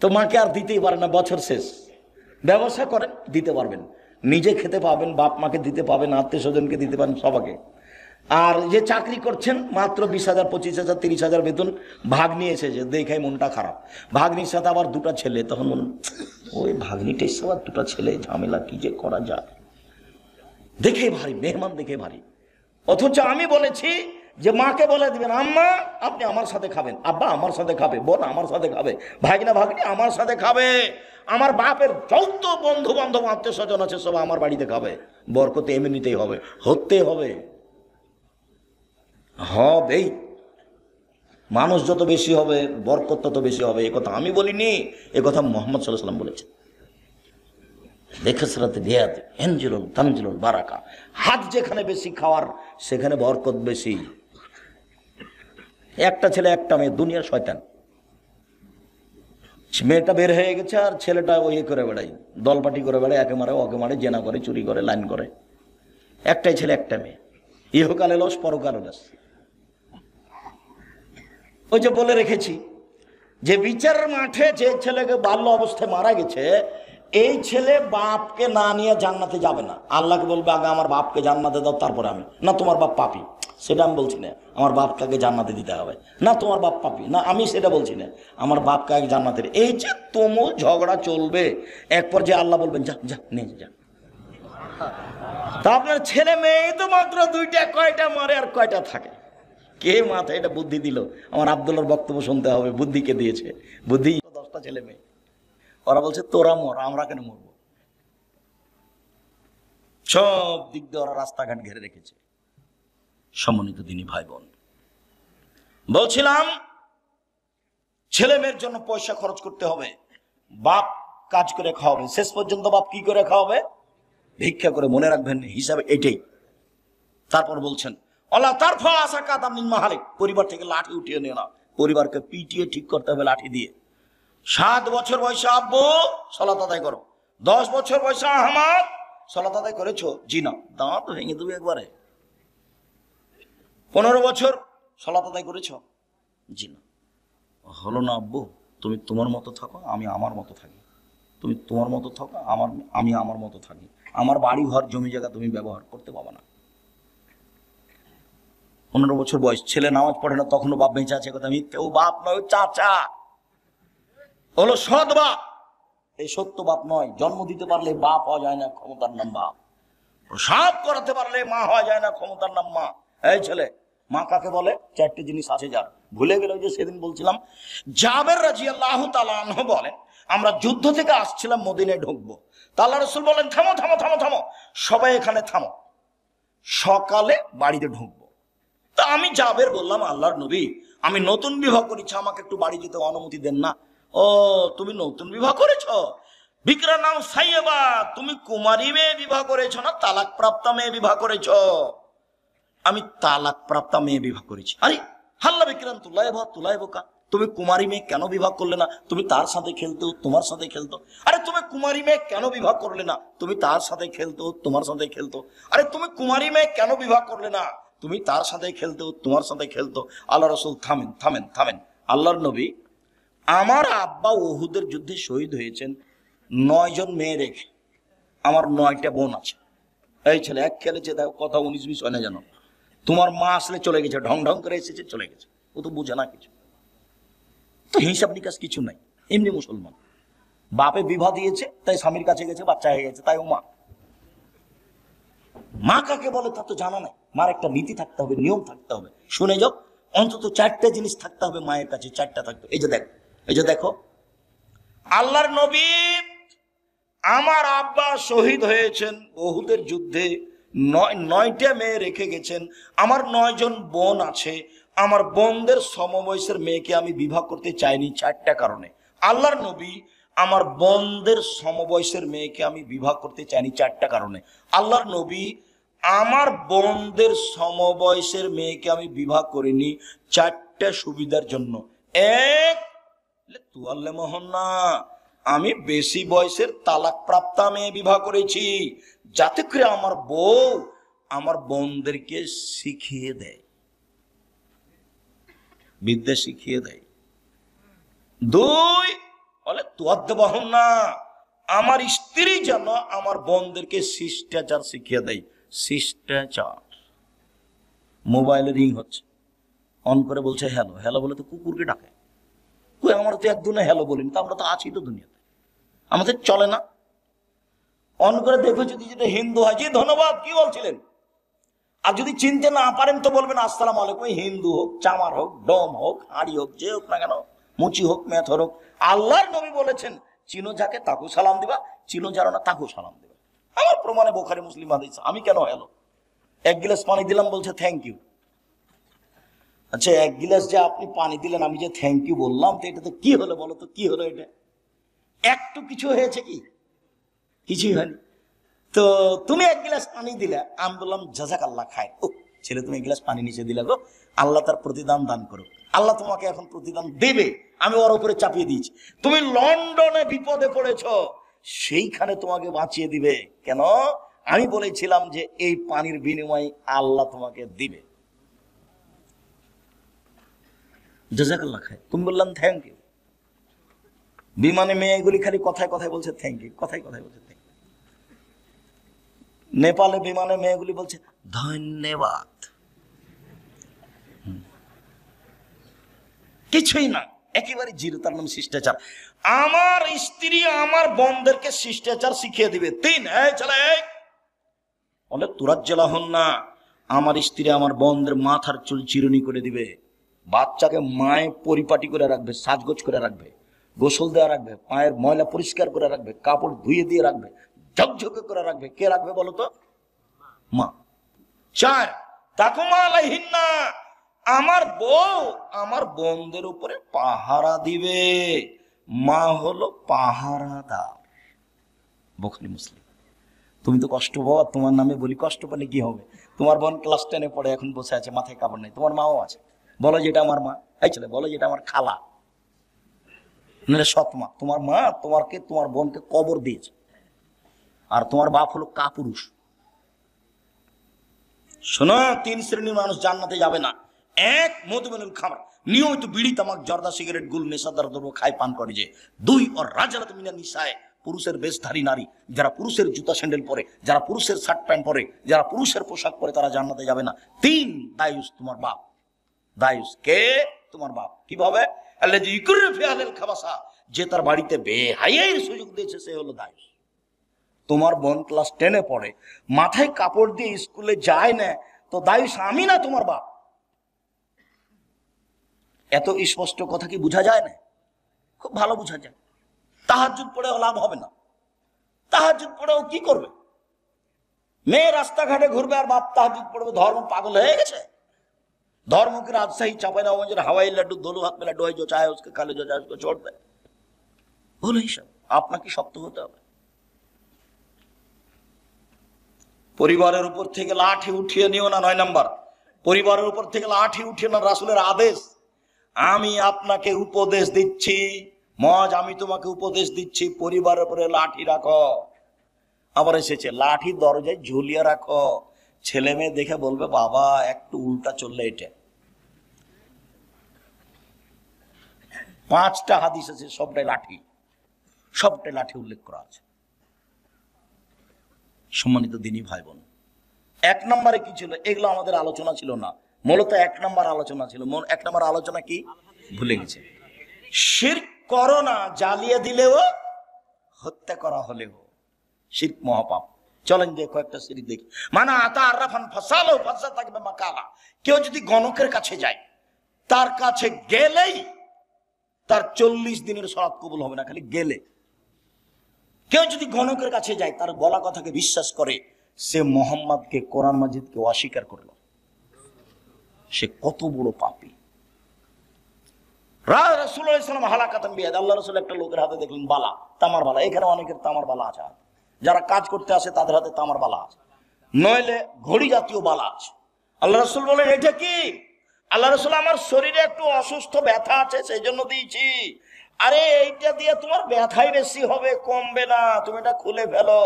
তো মাকে আর দিতেই পারে না, বছর শেষ। ব্যবসা করেন, দিতে পারবেন, নিজে খেতে পাবেন, বাপ মাকে দিতে পাবেন, আত্মীয় স্বজনকে দিতে পারেন, সবাকে। আর যে চাকরি করছেন মাত্র 20,000, 25,000, 30,000 বেতন, ভাগ নিয়ে এসেছে, দেখাই মনটা খারাপ। ভাগ্নির সাথে আবার 2টা ছেলে, তখন মন ওই ভাগ্নিটাই সব 2টা ছেলে, ঝামেলা কি যে করা যায়, দেখে ভারী, মেহমান দেখে ভারী। অথচ আমি বলেছি যে মাকে বলে দিবেন, আম্মা আপনি আমার সাথে খাবেন, আব্বা আমার সাথে খাবে, বোন আমার সাথে খাবে, ভাগনা ভাগ্নি আমার সাথে খাবে, আমার বাপের যত বন্ধু বান্ধব আত্মীয় স্বজন আছে সব আমার বাড়িতে খাবে। বরকত এমনিতেই হবে, হতে হবে, হবেই। মানুষ যত বেশি হবে বরকত তত বেশি হবে। এ কথা আমি বলিনি, এ কথা মুহাম্মদ সাল্লাল্লাহু আলাইহি ওয়াসাল্লাম বলেছেন। দেখেসরাতে দিয়াত এনজিলুল তানজিলুল বারাকা, হাত যেখানে বেশি খাওয়ার সেখানে বরকত বেশি। একটা ছেলে একটা মেয়ে, দুনিয়ার শয়তান। মেয়েটা বের হয়ে গেছে আর ছেলেটা ওই করে বেড়াই, দলপাটি করে বেড়ায়, একে মারে ওকে মারে, জেনা করে, চুরি করে, লাইন করে। একটাই ছেলে একটা মেয়ে, ইহকালে লস পরকালে লস। ওই যে বলে রেখেছি যে বিচারের মাঠে যে ছেলেকে বাল্য অবস্থায় মারা গেছে, এই ছেলে বাপকে না নিয়ে জান্নাতে যাবে না। আল্লাহকে বলবে, আগে আমার বাপকে জান্নাতে দাও, তারপরে আমি। না, তোমার বাপ পাপী, সেটা আমি বলছি না, আমার বাপকে আগে জান্নাতে দিতে হবে। না, তোমার বাপ পাপী, না আমি সেটা বলছি না, আমার বাপকে আগে জান্নাতে। এই যে তুমুল ঝগড়া চলবে, এক পর্যায়ে আল্লাহ বলবেন, যা যা নিয়ে যা। তা আপনার ছেলে মেয়ে তো মাত্র 2টা, কয়টা মারে আর কয়টা থাকে? কে মাথায় এটা বুদ্ধি দিল? আমার আব্দুল্লাহর বক্তব্য শুনতে হবে, বুদ্ধি কে দিয়েছে? বুদ্ধি 10টা ছেলে মেয়ে, ওরা বলছে তোরা মর, আমরা কেন মরবো? সব দিক দিয়ে ওরা রাস্তাঘাট ঘিরে রেখেছে। সম্মানিত দিনী ভাই বোন, বলছিলাম ছেলে মেয়ের জন্য পয়সা খরচ করতে হবে, বাপ কাজ করে খাওয়াবে। শেষ পর্যন্ত বাপ কি করে খাওয়াবে? ভিক্ষা করে। মনে রাখবেন, হিসাবে এটাই। তারপর বলছেন, আল্লাহ তার ফাসা কাদাম মিন মাহালিক, পরিবার থেকে লাঠি উঠিয়ে নিও না, পরিবারকে পিটিয়ে ঠিক করতে হবে লাঠি দিয়ে। 7 বছর বয়সে আব্বু সালাত আদায় করো, 10 বছর বয়সে আহমদ সালাত আদায় করেছো? জি না, দাঁত ভেঙে দেবে একবারে। 15 বছর সালাত আদায় করেছো? জি না। হলো না আব্বু, তুমি তোমার মতো থাকো, আমি আমার মতো থাকি। তুমি তোমার মতো থাকো, আমি আমার মতো থাকি। আমার বাড়ি ঘর জমি জায়গা তুমি ব্যবহার করতে পারবে না। 15 বছর বয়স, ছেলে নামাজ পড়ে না, তখনও বাপ বেঁচে আছে, কথা মিথ্যে। ও বাপ নয়, চাচা হলো সৎ বাপ। এই সত্য বাপ নয়। জন্ম দিতে পারলে বাপ হওয়া যায় না, ক্ষমতার নাম বাপ। প্রসাব করাতে পারলে মা হওয়া যায় না, ক্ষমতার নাম মা। এই ছেলে, মা কাকে বলে? 4টে জিনিস আছে যার, ভুলে গেল। যে সেদিন বলছিলাম, জাবের রাদিয়াল্লাহু তাআলা আনহু বলেন, আমরা যুদ্ধ থেকে আসছিলাম, মদিনায় ঢুকবো। তা আল্লাহ রাসূল বলেন, থামো থামো থামো থামো, সবাই এখানে থামো, সকালে বাড়িতে ঢুকবো। তা আমি জাবের বললাম, আল্লাহর নবী, আমি নতুন বিবাহ করেছি, আমাকে একটু বাড়ি যেতে অনুমতি দেন না। ও, তুমি নতুন বিবাহ করেছো? বিকরা নাম সাইয়েবা, তুমি কুমারী মেয়ে বিবাহ করেছো না তালাক প্রাপ্ত মেয়ে বিবাহ করেছো? আমি তালাক প্রাপ্ত মেয়ে বিবাহ করেছি। আরে হাল্লা বিক্রান তুলাই বোকা, তুমি কুমারী মেয়ে কেন বিবাহ করলে না? তুমি তার সাথে খেলতো, তোমার সাথে খেলতো। আরে তুমি কুমারী মেয়ে কেন বিবাহ করলে না? তুমি তার সাথে খেলতো, তোমার সাথে খেলতো। আরে তুমি কুমারী মেয়ে কেন বিবাহ করলে না? তুমি তার সাথে খেলতো, তোমার সাথে খেলতো। আল্লাহ রসুল থামেন থামেন থামেন। আল্লাহর নবী, আমার আব্বা উহুদের যুদ্ধে শহীদ হয়েছেন 9 জন মেয়ে রেখে, আমার 9টা বোন আছে। এই ছেলে এক খেলেছে, দেখো কথা 19-20 হয় না জানো। তোমার মা আসলে চলে গেছে, ঢং ঢং করে এসেছে, চলে গেছে, ও তো বুঝে না কিছু, তো হিসাব নিকাশ কিছু নাই। এমনি মুসলমান, বাপে বিবাহ দিয়েছে তাই স্বামীর কাছে গেছে, বাচ্চা হয়ে গেছে, তাই ও মা। মা কাকে বলে তা তো জানা নাই। মার একটা নীতি থাকতে হবে, নিয়ম থাকতে হবে। শুনে যাও, অন্তত 4টে জিনিস থাকতে হবে মায়ের কাছে, 4টা থাকতে। এই যে দেখো আল্লাহর নবী, আমার আব্বা শহীদ হয়েছেন উহুদের যুদ্ধে, 9টা মেয়ে রেখে গেছেন। আমার 9 জন বোন আছে, আমার বোনদের সমবয়সের মেয়েকে আমি বিবাহ করতে চাইনি 4টা কারণে। আল্লাহর নবী, আমার বোনদের সমবয়সের মেয়েকে আমি বিবাহ করতে চাইনি 4টা কারণে। আল্লাহর নবী, আমার বোনদের সমবয়সের মেয়েকে আমি বিবাহ করিনি 4টা সুবিধার জন্য। এক, তু আল্লাহ মোহন্না, আমি বেশি বয়সের তালাক প্রাপ্তা মেয়ে বিবাহ করেছি, যাতে করে আমার বউ আমার বোনদেরকে শিখিয়ে দেয়, বিদ্যা শিখিয়ে দেয়। 2, বলে তুয়াদ্দাবাহুন্না, আমার স্ত্রী যেন আমার বোনদেরকে শিষ্টাচার শিখিয়ে দেয়। শিষ্টাচার। মোবাইলে রিং হচ্ছে, অন করে বলছে হ্যালো। হ্যালো বলে তো কুকুরকে ডাকে। আমরা তো একদিনে হ্যালো বলিনি, তো আমরা তো আছি তো দুনিয়াতে, আমাদের চলে না। অন করে দেখো, যদি যেটা হিন্দু হয়, জি ধন্যবাদ, কি বলছিলেন? আর যদি চিনতে না পারেন তো বলবেন আসসালামু আলাইকুম। হিন্দু হোক, চামার হোক, ডম হোক, হাড়ি হোক, যে হোক না কেন, মুচি হোক, মেথর হোক, আল্লাহর নবী বলেছেন চিনো যাকে তাকে সালাম দিবা, চিনো যারা না তাকেও সালাম দিবা। আমার প্রমাণে বুখারী মুসলিম হাদিস। আমি কেন হ্যালো? 1 গ্লাস পানি দিলাম, বলছে থ্যাংক ইউ। আচ্ছা, 1 গ্লাস যে আপনি পানি দিলেন, আমি যে থ্যাংক ইউ বললাম, তো এটা তো কি হলো বলো তো, কি হলো এটা? একটু কিছু হয়েছে কি? কিছুই হয়নি। তো তুমি 1 গ্লাস পানি দিলে, আমি বললাম জাযাকাল্লাহ খায়। ও ছেলে, তুমি 1 গ্লাস পানি নিচে দিলে গো, আল্লাহ তার প্রতিদান দান করো। আল্লাহ তোমাকে এখন প্রতিদান দেবে, আমি ওর উপরে চাপিয়ে দিয়েছি। তুমি লন্ডনে বিপদে পড়েছ, সেইখানে তোমাকে বাঁচিয়ে দিবে। কেন? আমি বলেছিলাম যে এই পানির বিনিময়ে আল্লাহ তোমাকে দিবে। জাযাকাল্লাহ খায়। তুমি বললাম থ্যাংক ইউ। বিমানে মেয়েগুলি খালি কথায় কথায় বলছে থ্যাংক ইউ, কথায় কথায় বলছে থ্যাংক ইউ। নেপালে বিমানে মেয়েগুলি বলছে ধন্যবাদ। কিছুই না, একেবারে জিরো। তার নাম শিষ্টাচার। আমার স্ত্রী আমার বোনদেরকে শিষ্টাচার শিখিয়ে দিবে। 3, বলে তুরাজ্জালাহুন্না, আমার স্ত্রী আমার বোনদের মাথার চুল চিরুনি করে দিবে, বাচ্চাকে মায়ে পরিপাটি করে রাখবে, সাজগোজ করে রাখবে, গোসল দেওয়া রাখবে, পায়ের ময়লা পরিষ্কার করে রাখবে, কাপড় ধুয়ে দিয়ে রাখবে, ঝকঝকে করে রাখবে। কে রাখবে বলো তো? মা। 4, তাকুমা আলাইহিন্না, আমার বউ আমার বোনদের উপরে পাহারা দিবে। মা হলো পাহারাদার। বুখারী মুসলিম। তুমি তো কষ্ট পাও, তোমার নামে বলি, কষ্ট পেলে কি হবে? তোমার বোন ক্লাস 10-এ পড়ে, এখন বসে আছে, মাথায় কাপড় নেই, তোমার মাও আছে, বলো যেটা আমার মা। এই ছেলে, বলো যেটা আমার খালা, নাহলে সৎ মা। তোমার মা তোমার বোনকে কবর দিয়েছে, আর তোমার বাপ হলো কাপুরুষ। শোনো, 3 শ্রেণীর মানুষ জান্নাতে যাবে না। 1, মধুমেনুল খামার, নিয়মিত বিড়ি, তামাক, জর্দা, সিগারেট, গুল, নেশাদার দ্রব্য খায়, পান করে যে। 2, ওর রাজারাত মিনান নিসায়ে, পুরুষের বেশধারী নারী, যারা পুরুষের জুতা স্যান্ডেল পরে, যারা পুরুষের শার্ট প্যান্ট পরে, যারা পুরুষের পোশাক পরে, তারা জান্নাতে যাবে না। 3, দায়ুস, তোমার বাপ। দায়ুস কে? তোমার বাপ। কিভাবে? আল্লাযী ইকুরু ফি আহলিল খাবাসা, যে তার বাড়িতে বেহায়ার সুযোগ দিয়েছে, সে হলো দায়ুস। তোমার বোন ক্লাস 10-এ পড়ে, মাথায় কাপড় দিয়ে স্কুলে যায় না, তো দায়ুস আমি না তোমার বাপ। এত স্পষ্ট কথা কি বোঝা যায় না? খুব ভালো বোঝা যায়। তাহাজ্জুদ পড়েও লাভ হবে না। তাহাজ্জুদ পড়েও কি করবে? মেয়ে রাস্তাঘাটে ঘুরবে আর বাপ তাহাজ্জুদ পড়বে। ধর্ম পাগল হয়ে গেছে। धर्म की राजशाही चापाईनबाबगंज हवाई लड्डू दोनों हाथ में लड्डू है, जो चाहे उसके खा ले, जो चाहे उसको छोड़ दे। बोलो ही सब আপনাকে শক্ত হতে হবে। পরিবারের উপর থেকে লাঠি উঠিয়ে নিও না। 9 নাম্বার, পরিবারের উপর থেকে লাঠি উঠিয়ে না, রাসূলের আদেশ। আমি আপনাকে উপদেশ দিচ্ছি, মজ আমি তোমাকে উপদেশ দিচ্ছি, পরিবারের উপরে লাঠি রাখো। আবার এসেছে লাঠি দরজায় ঝুলিয়ে রাখো, ছেলে মেয়ে দেখে বলবে বাবা একটু উল্টা চললে এটা। 5টা হাদিস আছে, সবটাই লাঠি, সবটাই লাঠি উল্লেখ করা আছে। সম্মানিত দিনী ভাই বোন, 1 নম্বরে কি ছিল? এগুলো আমাদের আলোচনা ছিল না, মূলত 1 নম্বর আলোচনা ছিল। 1 নম্বর আলোচনা কি ভুলে গেছে। শিরক করো না, জ্বালিয়ে দিলেও, হত্যা করা হলেও শিরক মহাপাপ। চলেন যে কয়েকটা শিরক দেখি। মানা আতা আরাফান ফাসালো ফাসা থাকবে মাকালা। কেউ যদি গণকের কাছে যায়, তার কাছে গেলেই তার 40 দিনের সালাত কবুল হবে না, খালি গেলে। কেউ যদি গণকের কাছে যায়, তার বলা কথাকে বিশ্বাস করে, সে মোহাম্মদকে, কোরআন মাজিদকে অস্বীকার করলো, সে কত বড় পাপী। রাসূলুল্লাহ সাল্লাল্লাহু আলাইহি ওয়াসাল্লাম হালাকাতান বিয়াদ, আল্লাহ রাসূল একটা লোকের হাতে দেখলেন বালা, তামার বালা। এখানে অনেকের তামার বালা আছে, যারা কাজ করতে আসে তাদের হাতে তামার বালা আছে, নইলে ঘড়ি জাতীয় বালা আছে। আল্লাহ রাসূল বলেন এটা কি? আল্লাহ রাসূল আমার শরীরে একটু অসুস্থ, ব্যথা আছে, সেই জন্য দিয়েছি। আরে এইটা দিয়ে তোমার ব্যথাই বেশি হবে, কমবে না, তুমি এটা খুলে ফেলো।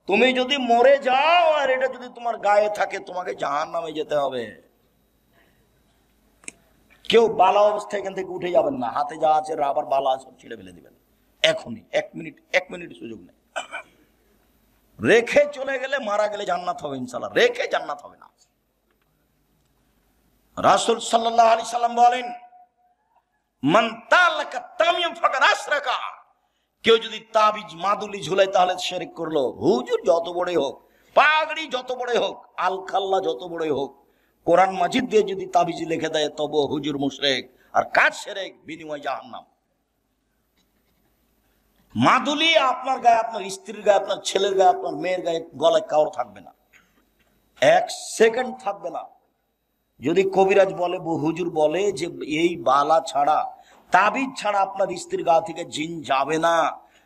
তুমি যদি মরে যাও আর এটা যদি তোমার গায়ে থাকে, তোমাকে জাহান্নামে যেতে হবে। কেউ বালা অবস্থায় এখান থেকে উঠে যাবেন না, হাতে যা আছে রাবার বালা সব ছিঁড়ে ফেলে দিবেন এখনই। 1 মিনিট সুযোগ নেই। রেখে চলে গেলে, মারা গেলে জান্নাত হবে ইনশাআল্লাহ, রেখে জান্নাত হবে না। রাসূল সাল্লাল্লাহু আলাইহি সাল্লাম বলেন মান তালাকা তামিম ফাকাদ আশরাকা। কেউ যদি তাবিজ মাদুলি ঝুলায় তাহলে শিরক করলো। হুজুর যত বড়ই হোক, পাগড়ি যত বড়ই হোক, আলখাল্লা যত বড়ই হোক, কোরআন মাজিদ দিয়ে যদি তাবিজ লিখে দেয় তবে হুজুর মুশরিক, আর কাজ শিরক, বিনিময় জাহান্নাম। মাদুলি আপনার গায়ে, আপনার স্ত্রীর গায়ে, আপনার ছেলের গায়ে, আপনার মেয়ের গায়ে, গলায় কাউর থাকবে না, 1 সেকেন্ড থাকবে না। যদি কবিরাজ বলে, হুজুর বলে যে এই বালা ছাড়া, তাবিজ ছাড়া আপনার স্ত্রীর গা থেকে জিন যাবে না,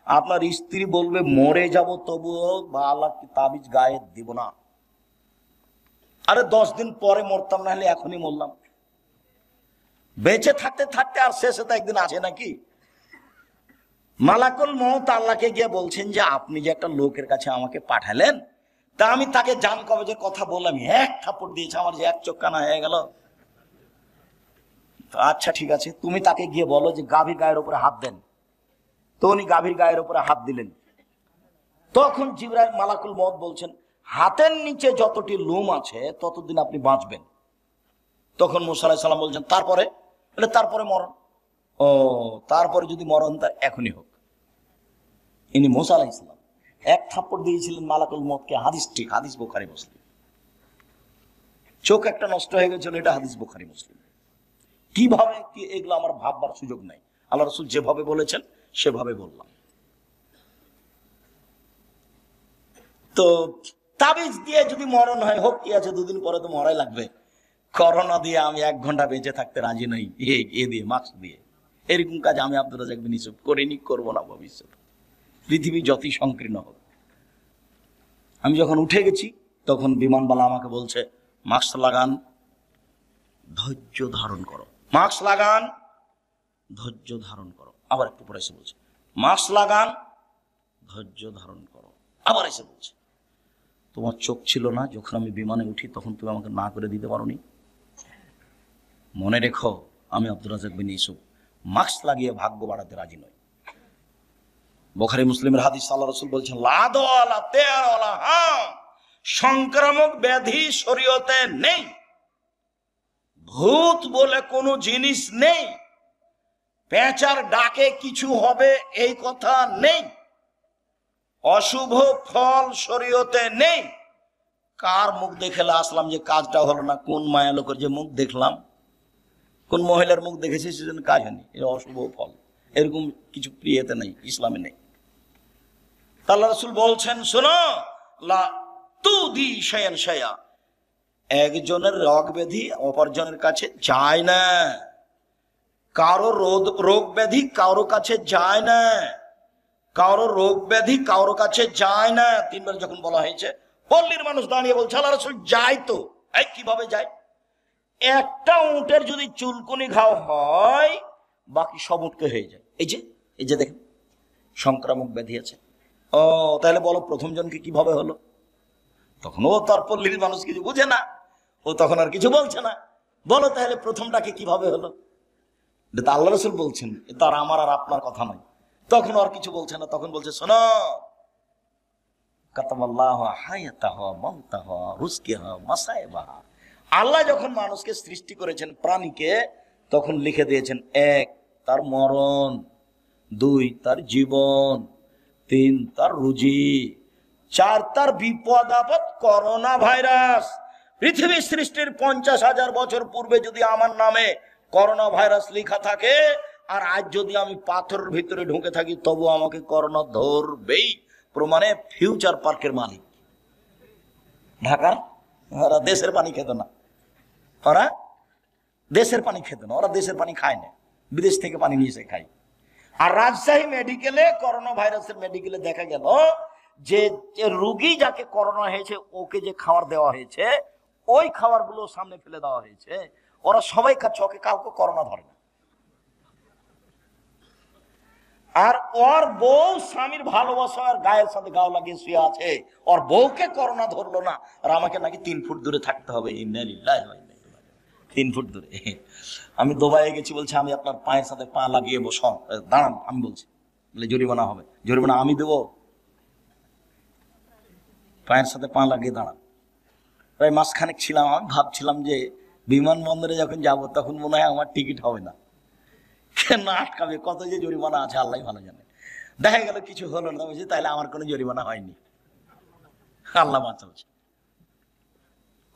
আপনার স্ত্রী বলবে মরে যাব তবুও বালা তাবিজ গায়ে দিব না। আরে 10 দিন পরে মরতাম, না হলে এখনই মরলাম। বেঁচে থাকতে থাকতে আর শেষে তো একদিন আছে নাকি? মালাকুল মউত আল্লাহকে গিয়ে বলছেন যে আপনি যে একটা লোকের কাছে আমাকে পাঠালেন, তা আমি তাকে জান কবজের কথা বললাম, 1 থাপ্পড় দিয়েছে, আমার যে 1 চোখ কানা হয়ে গেল। আচ্ছা ঠিক আছে, তুমি তাকে গিয়ে বলো যে গাভীর গায়ের উপরে হাত দেন। তো উনি গাভীর গায়ের উপরে হাত দিলেন। তখন জিবরাইল মালাকুল মউত বলছেন হাতের নিচে যতটি লোম আছে ততদিন আপনি বাঁচবেন। তখন মুসা আলাইহিস সালাম বলছেন তারপরে? তারপরে মরণ। ও, তারপরে যদি মরণ তার এখনই হোক। ইনি মুসা আলাইহিস সালাম 1 থাপ্পড় দিয়েছিলেন মালাকুল মউতকে। হাদিস ঠিক, হাদিস বুখারী মুসলিম। চোখ একটা নষ্ট হয়ে গেছিল, এটা হাদিস বুখারী মুসলিম। কিভাবে কি এগুলো আমার ভাববার সুযোগ নাই, আল্লাহ রাসূল যেভাবে বলেছেন সেভাবে বললাম। তো তাবিজ দিয়ে যদি মরণ হয় হোক, কি আছে, 2 দিন পরে তো মরাই লাগবে। করোনা দিয়ে আমি 1 ঘন্টা বেঁচে থাকতে রাজি নই, এ দিয়ে মাস্ক দিয়ে। এরকম কাজ আমি আব্দুর রাজ্জাক বিন ইউসুফ করিনি, করবো না ভবিষ্যতে, পৃথিবী যতই সংকীর্ণ হোক। আমি যখন উঠে গেছি তখন বিমানবালা আমাকে বলছে মাস্ক লাগান, ধৈর্য ধারণ করো, মাস্ক লাগান, ধৈর্য ধারণ করো। আবার একটু পরে এসে বলছে মাস্ক লাগান, ধৈর্য ধারণ করো। আবার এসে বলছে তোমার চোখ ছিল না যখন আমি বিমানে উঠি, তখন তুমি আমাকে না করে দিতে পারোনি। মনে রেখো আমি আব্দুর রাজ্জাক বিন ইউসুফ মাস্ক লাগিয়ে ভাগ্য বাড়াতে রাজি নই। বুখারী মুসলিমের হাদিস, আল্লাহ রাসূল বলছেন লাদওয়ালা তেওয়ালা, হ্যাঁ সংক্রামক ব্যাধি শরীয়তে নেই, ভূত বলে কোনো জিনিস নেই, পেঁচার ডাকে কিছু হবে এই কথা নেই, অশুভ ফল শরীয়তে নেই। কার মুখ দেখে আসলাম যে কাজটা হলো না? কোন মায়া লোকের যে মুখ দেখলাম, কোন মহিলার মুখ দেখেছি সেজন্য কাজ হয়নি, এটা অশুভ ফল। এরকম কিছু প্রিয়তে নেই, ইসলামে নেই। আল্লাহ রাসূল বলছেন শোনো, লা তুদি শায়ান শায়া, একজনের রোগ ব্যাধি অপরজনের কাছে যায় না, কারো রোগ ব্যাধি কারো কাছে যায় না, কারো রোগ ব্যাধি কারোর কাছে যায় না। তিনবার যখন বলা হয়েছে, পল্লীর মানুষ দাঁড়িয়ে বলছে আল্লাহ রাসূল যায় তো। এই কিভাবে যায়? একটা উটের যদি চুলকুনি ঘাও হয় বাকি সব উটকে হয়ে যায়। এই যে দেখেন সংক্রামক ব্যাধি আছে। ও তাহলে বলো প্রথম জনকে কিভাবে হলো? তখন ও তার পল্লীর মানুষ কিছু বুঝে না, ও তখন আর কিছু বলছে না। বলো তাহলে প্রথমটাকে কিভাবে হলো? এটা তো আল্লাহ রাসূল বলছেন, এটা আর আমার আর আপনার কথা নয়। তখন আর কিছু বলছে না, তখন বলছে শোনো, কাতাবাল্লাহু হায়াতাহু মাউতাহু রিজকাহু মাসাইবাহা। আল্লাহ যখন মানুষকে সৃষ্টি করেছেন, প্রাণীকে, তখন লিখে দিয়েছেন, 1 তার মরণ, 2 তার জীবন, 3 তার রুজি, 4 তার বিপদ আপদ। করোনা ভাইরাস পৃথিবী সৃষ্টির 50,000 বছর পূর্বে যদি আমার নামে করোনা ভাইরাস লেখা থাকে, আর আজ যদি আমি পাথরের ভিতরে ঢুকে থাকি, তবু আমাকে করোনা ধরবেই। প্রমাণে ফিউচার পার্কের মালিক ঢাকার, ওরা দেশের পানি খেত না, ওরা দেশের পানি খেত না, ওরা দেশের পানি খায় না, বিদেশ থেকে পানি নিয়ে এসে খায়। আর রাজশাহী মেডিকেলে, করোনা ভাইরাসের মেডিকেলে দেখা গেল যে রোগী যাকে করোনা হয়েছে ওকে যে খাবার দেওয়া হয়েছে, ওই খাবারগুলো সামনে ফেলে দেওয়া হয়েছে, ওরা সবাই খাচ্ছে, ওকে কাউকে করোনা ধরে না। আর ওর বউ স্বামীর ভালোবাসার গায়ের সাথে গাও লাগিয়ে শুয়ে আছে, ওর বউকে করোনা ধরলো না, আর আমাকে নাকি 3 ফুট দূরে থাকতে হবে। 3 ফুট দূরে। আমি দুবাইয়ে গেছি, বলছে আমি আপনার পায়ের সাথে পা লাগিয়ে বসো, দাঁড়ান। আমি বলছি, বলে জরিমানা হবে। জরিমানা আমি দেবো? পায়ের সাথে পা লাগিয়ে দাঁড়ান। প্রায় মাসখানেক ছিলাম। আমি ভাবছিলাম যে বিমানবন্দরে যখন যাব তখন মনে হয় আমার টিকিট হবে না, কেন আটকাবে, কত যে জরিমানা আছে আল্লাহ ভালো জানে। দেখা গেল কিছু হলো না, বলছি তাহলে আমার কোনো জরিমানা হয়নি, আল্লাহ বাঁচাচ্ছে।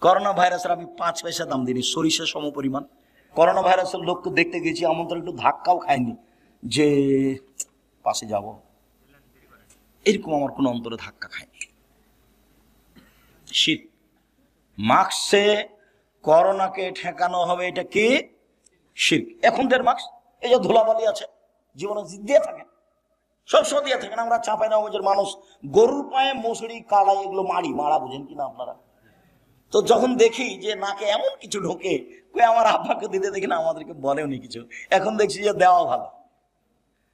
করোনা ভাইরাসের আমি 5 পয়সা দাম দিইনি, সরিষা সম পরিমাণ। করোনা ভাইরাসের লোককে দেখতে গেছি, আমন্ত্রণ একটু ধাক্কাও খায়নি যে পাশে যাব, এরকম আমার কোনো অন্তরে ধাক্কা খায়নি। শীত মাস্কে করোনাকে ঠেকানো হবে, এটা কি শিরক। এখন মাস্ক, এই যে ধুলাবালি আছে, জীবনে দিয়ে থাকেন, সবসময় দিয়ে থাকেন। আমরা চাঁপাইনবাবগঞ্জের মানুষ গরুর পায়ে মশুরি কালাই এগুলো মারা বুঝেন কিনা আপনারা? তো যখন দেখি যে নাকে এমন কিছু ঢোকে, আমার আব্বাকে দিতে দেখি না, আমাদেরকে বলেও নি কিছু। এখন দেখছি যে দেওয়া ভালো।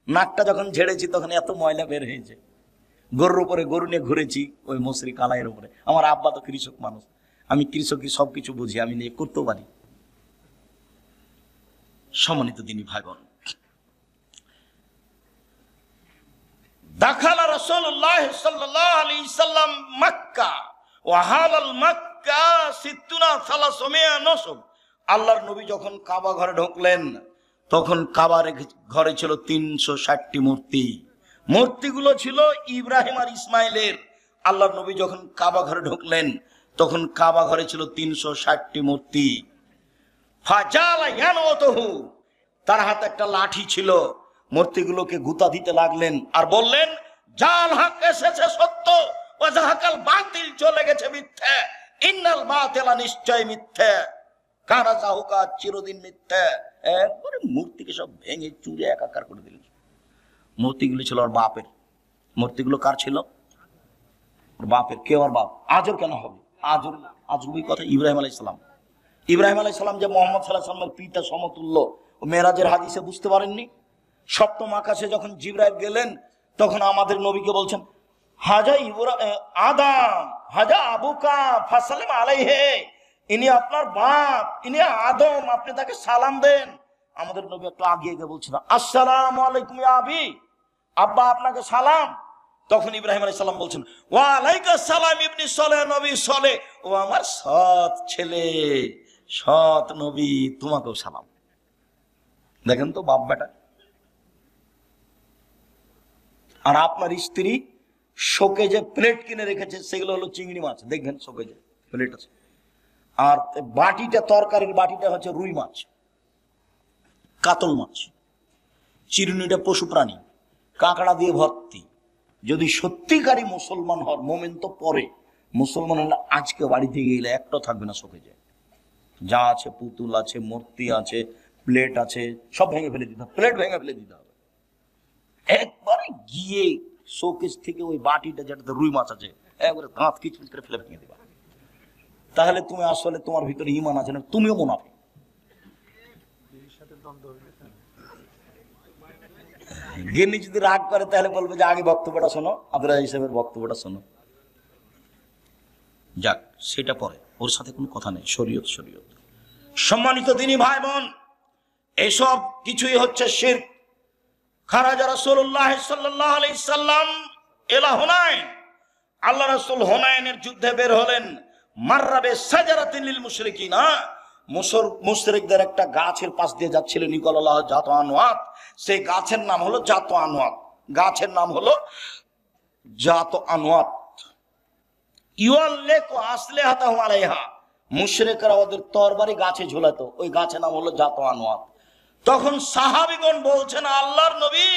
নাকটা যখন ঝেড়েছি তখন এত ময়লা বের হয়েছে। গরুর উপরে গরু নিয়ে ঘুরেছি, ওই মশুরি কালাইয়ের উপরে। আমার আব্বা তো কৃষক মানুষ, আমি কৃষকই সবকিছু বুঝি, আমি নিয়ে করতেও পারি। সম্মানিত দিনী ভাই বোন, দাখালা রাসূলুল্লাহ সাল্লাল্লাহু আলাইহি সাল্লাম মক্কা ওয়া হালাল মক্কা 360 নসব। আল্লাহর নবী যখন কাবা ঘরে ঢুকলেন, তখন কাবার ঘরে ছিল 360টি মূর্তি। মূর্তিগুলো ছিল ইব্রাহিম আর ইসমাইলের। আল্লাহর নবী যখন কাবা ঘরে ঢুকলেন, তখন কাবা ঘরে ছিল 360টি মূর্তি। ফাজালা ইয়ানওয়াতুহু, তার হাতে একটা লাঠি ছিল, মূর্তিগুলোকে গুতা দিতে লাগলেন আর বললেন, জাল হক এসেছে সত্য, ওয়া যাহাকাল বাতিল চলে গেছে মিথ্যা। ইন্নাল বাতিলা নিশ্চয় মিথ্যা, কানা যাহুকা চিরদিন মিথ্যা। একবারে মূর্তিকে সব ভেঙে চুরে একাকার করে দিলেন। মূর্তিগুলো ছিল ওর বাপের। মূর্তিগুলো কার ছিল? ওর বাপের। কে ওর বাপ? আজর কেন হবে? আজরবি কথা, ইব্রাহিম আলাইহিস সালাম। ইব্রাহিম আলাইহিস সালাম যে মুহাম্মদ সাল্লাল্লাহু আলাইহি ওয়াসাল্লামের পিতা সমতুল্য, মেরাজের হাদিসে বুঝতে পারেননি? সপ্তম আকাশে যখন জিবরাইল গেলেন, তখন আমাদের নবীকে বলছেন, হাজা আদম হাজা আবুকা ফাসাল্লিম আলাইহি, ইনি আপনার বাপ, ইনি আদম, আপনি তাকে সালাম দেন। আমাদের নবী একটু আগিয়ে গিয়ে বলছেন, আসসালামু আলাইকুম ইয়া আবি, আব্বা আপনাকে সালাম। তখন ইব্রাহিম আলাইহিস সালাম বলছেন, ওয়া আলাইকুস সালাম ইবনি সলে, নবী সলে, ও আমার সৎ ছেলে, সৎ নবী, তোমাকেও সালাম। দেখেন তো বাপ বেটা। আর আপনার স্ত্রী শোকে যে প্লেট কিনে রেখেছে, সেগুলো হলো চিংড়ি মাছ। দেখবেন শোকে যে প্লেট আছে, আর বাটিটা, তরকারির বাটিটা হচ্ছে রুই মাছ, কাতল মাছ। চিরুনিটা পশু প্রাণী, কাঁকড়া দিয়ে ভর্তি। যদি সত্যিকারী মুসলমান হন, মোমেন তো পরে, মুসলমান হলে আজকে বাড়িতে গেলে একটা থাকবে না শোকে যায়। যা আছে, পুতুল আছে, মূর্তি আছে, প্লেট আছে, সব ভেঙে ফেলে দিতে হবে। প্লেট ভেঙে ফেলে দিতে হবে। একবারে গিয়ে শোকেস থেকে ওই বাটিটা যেটাতে রুই মাছ আছে একবারে দাঁত খিচমিচ করে ফেলে ভেঙে দিবা। তাহলে তুমি আসলে তোমার ভিতরে ঈমান আছে না, তুমিও মুনাফিক। গিন্নি যদি রাগ করে তাহলে বলবে যে আগে বক্তব্যটা শোনো, আব্দুল হিসেবের বক্তব্যটা শোনো। যাক, সেটা পরে, ওর সাথে কোনো কথা নেই। শরীয়ত শরীয়ত। সম্মানিত দিনী ভাই বোন, এসব কিছুই হচ্ছে শিরক। খারাজা রাসূলুল্লাহ সাল্লাল্লাহু আলাইহি সাল্লাম ইলা হুনাইন, আল্লাহ রাসূল হুনাইনের যুদ্ধে বের হলেন। মাররাবে সাজারাতিন লিল মুশরিকিনা, মুশরিকদের একটা গাছের পাশ দিয়ে যাচ্ছিল নিকলাল্লাহ জাত আনওয়াত। সেই গাছের নাম হলো জাত আনওয়াত, গাছের নাম হলো জাত আনওয়াত। ইউআল্লিকু আসলিহাতাহু আলাইহা, মুশরিকরা ওদের তরবারি গাছে ঝুলাতো, ওই গাছের নাম হলো জাত আনওয়াত। তখন সাহাবীগণ বলছেন, আল্লাহর নবী,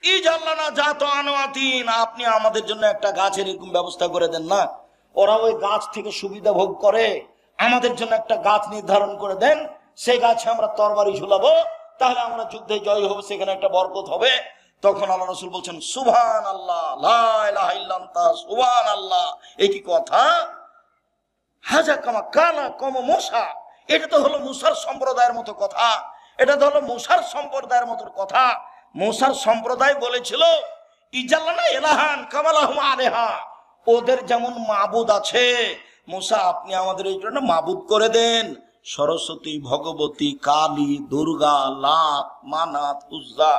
ইজাল্লানা জাত আনওয়াতিন, আপনি আমাদের জন্য একটা গাছের এরকম ব্যবস্থা করে দেন না। ওরা ওই গাছ থেকে সুবিধা ভোগ করে, আমাদের জন্য একটা গাছ নির্ধারণ করে দেন, সেই গাছে আমরা তরবারি ঝুলাবো, তাহলে আমরা যুদ্ধে জয় হবো, সেখানে একটা বরকত হবে। তখন আল্লাহ রাসূল বলছেন, সুবহানাল্লাহ, লা ইলাহা ইল্লা আনতা, সুবহানাল্লাহ। এই কি কথা? হাজা কামা কানা কম মুসা, এটা তো হলো মুসার সম্প্রদায়ের মতো কথা, এটা তো হলো মুসার সম্প্রদায়ের মতো কথা। মুসার সম্প্রদায় বলেছিল, ইজাল্লানা ইলাহান কামালাহুম আলাইহা, ওদের যেমন মাবুদ আছে, মুসা আপনি আমাদের এই জন্য মাবুদ করে দেন। সরস্বতী, ভগবতী, কালী, দুর্গা, লাত, মানাত, উজ্জা।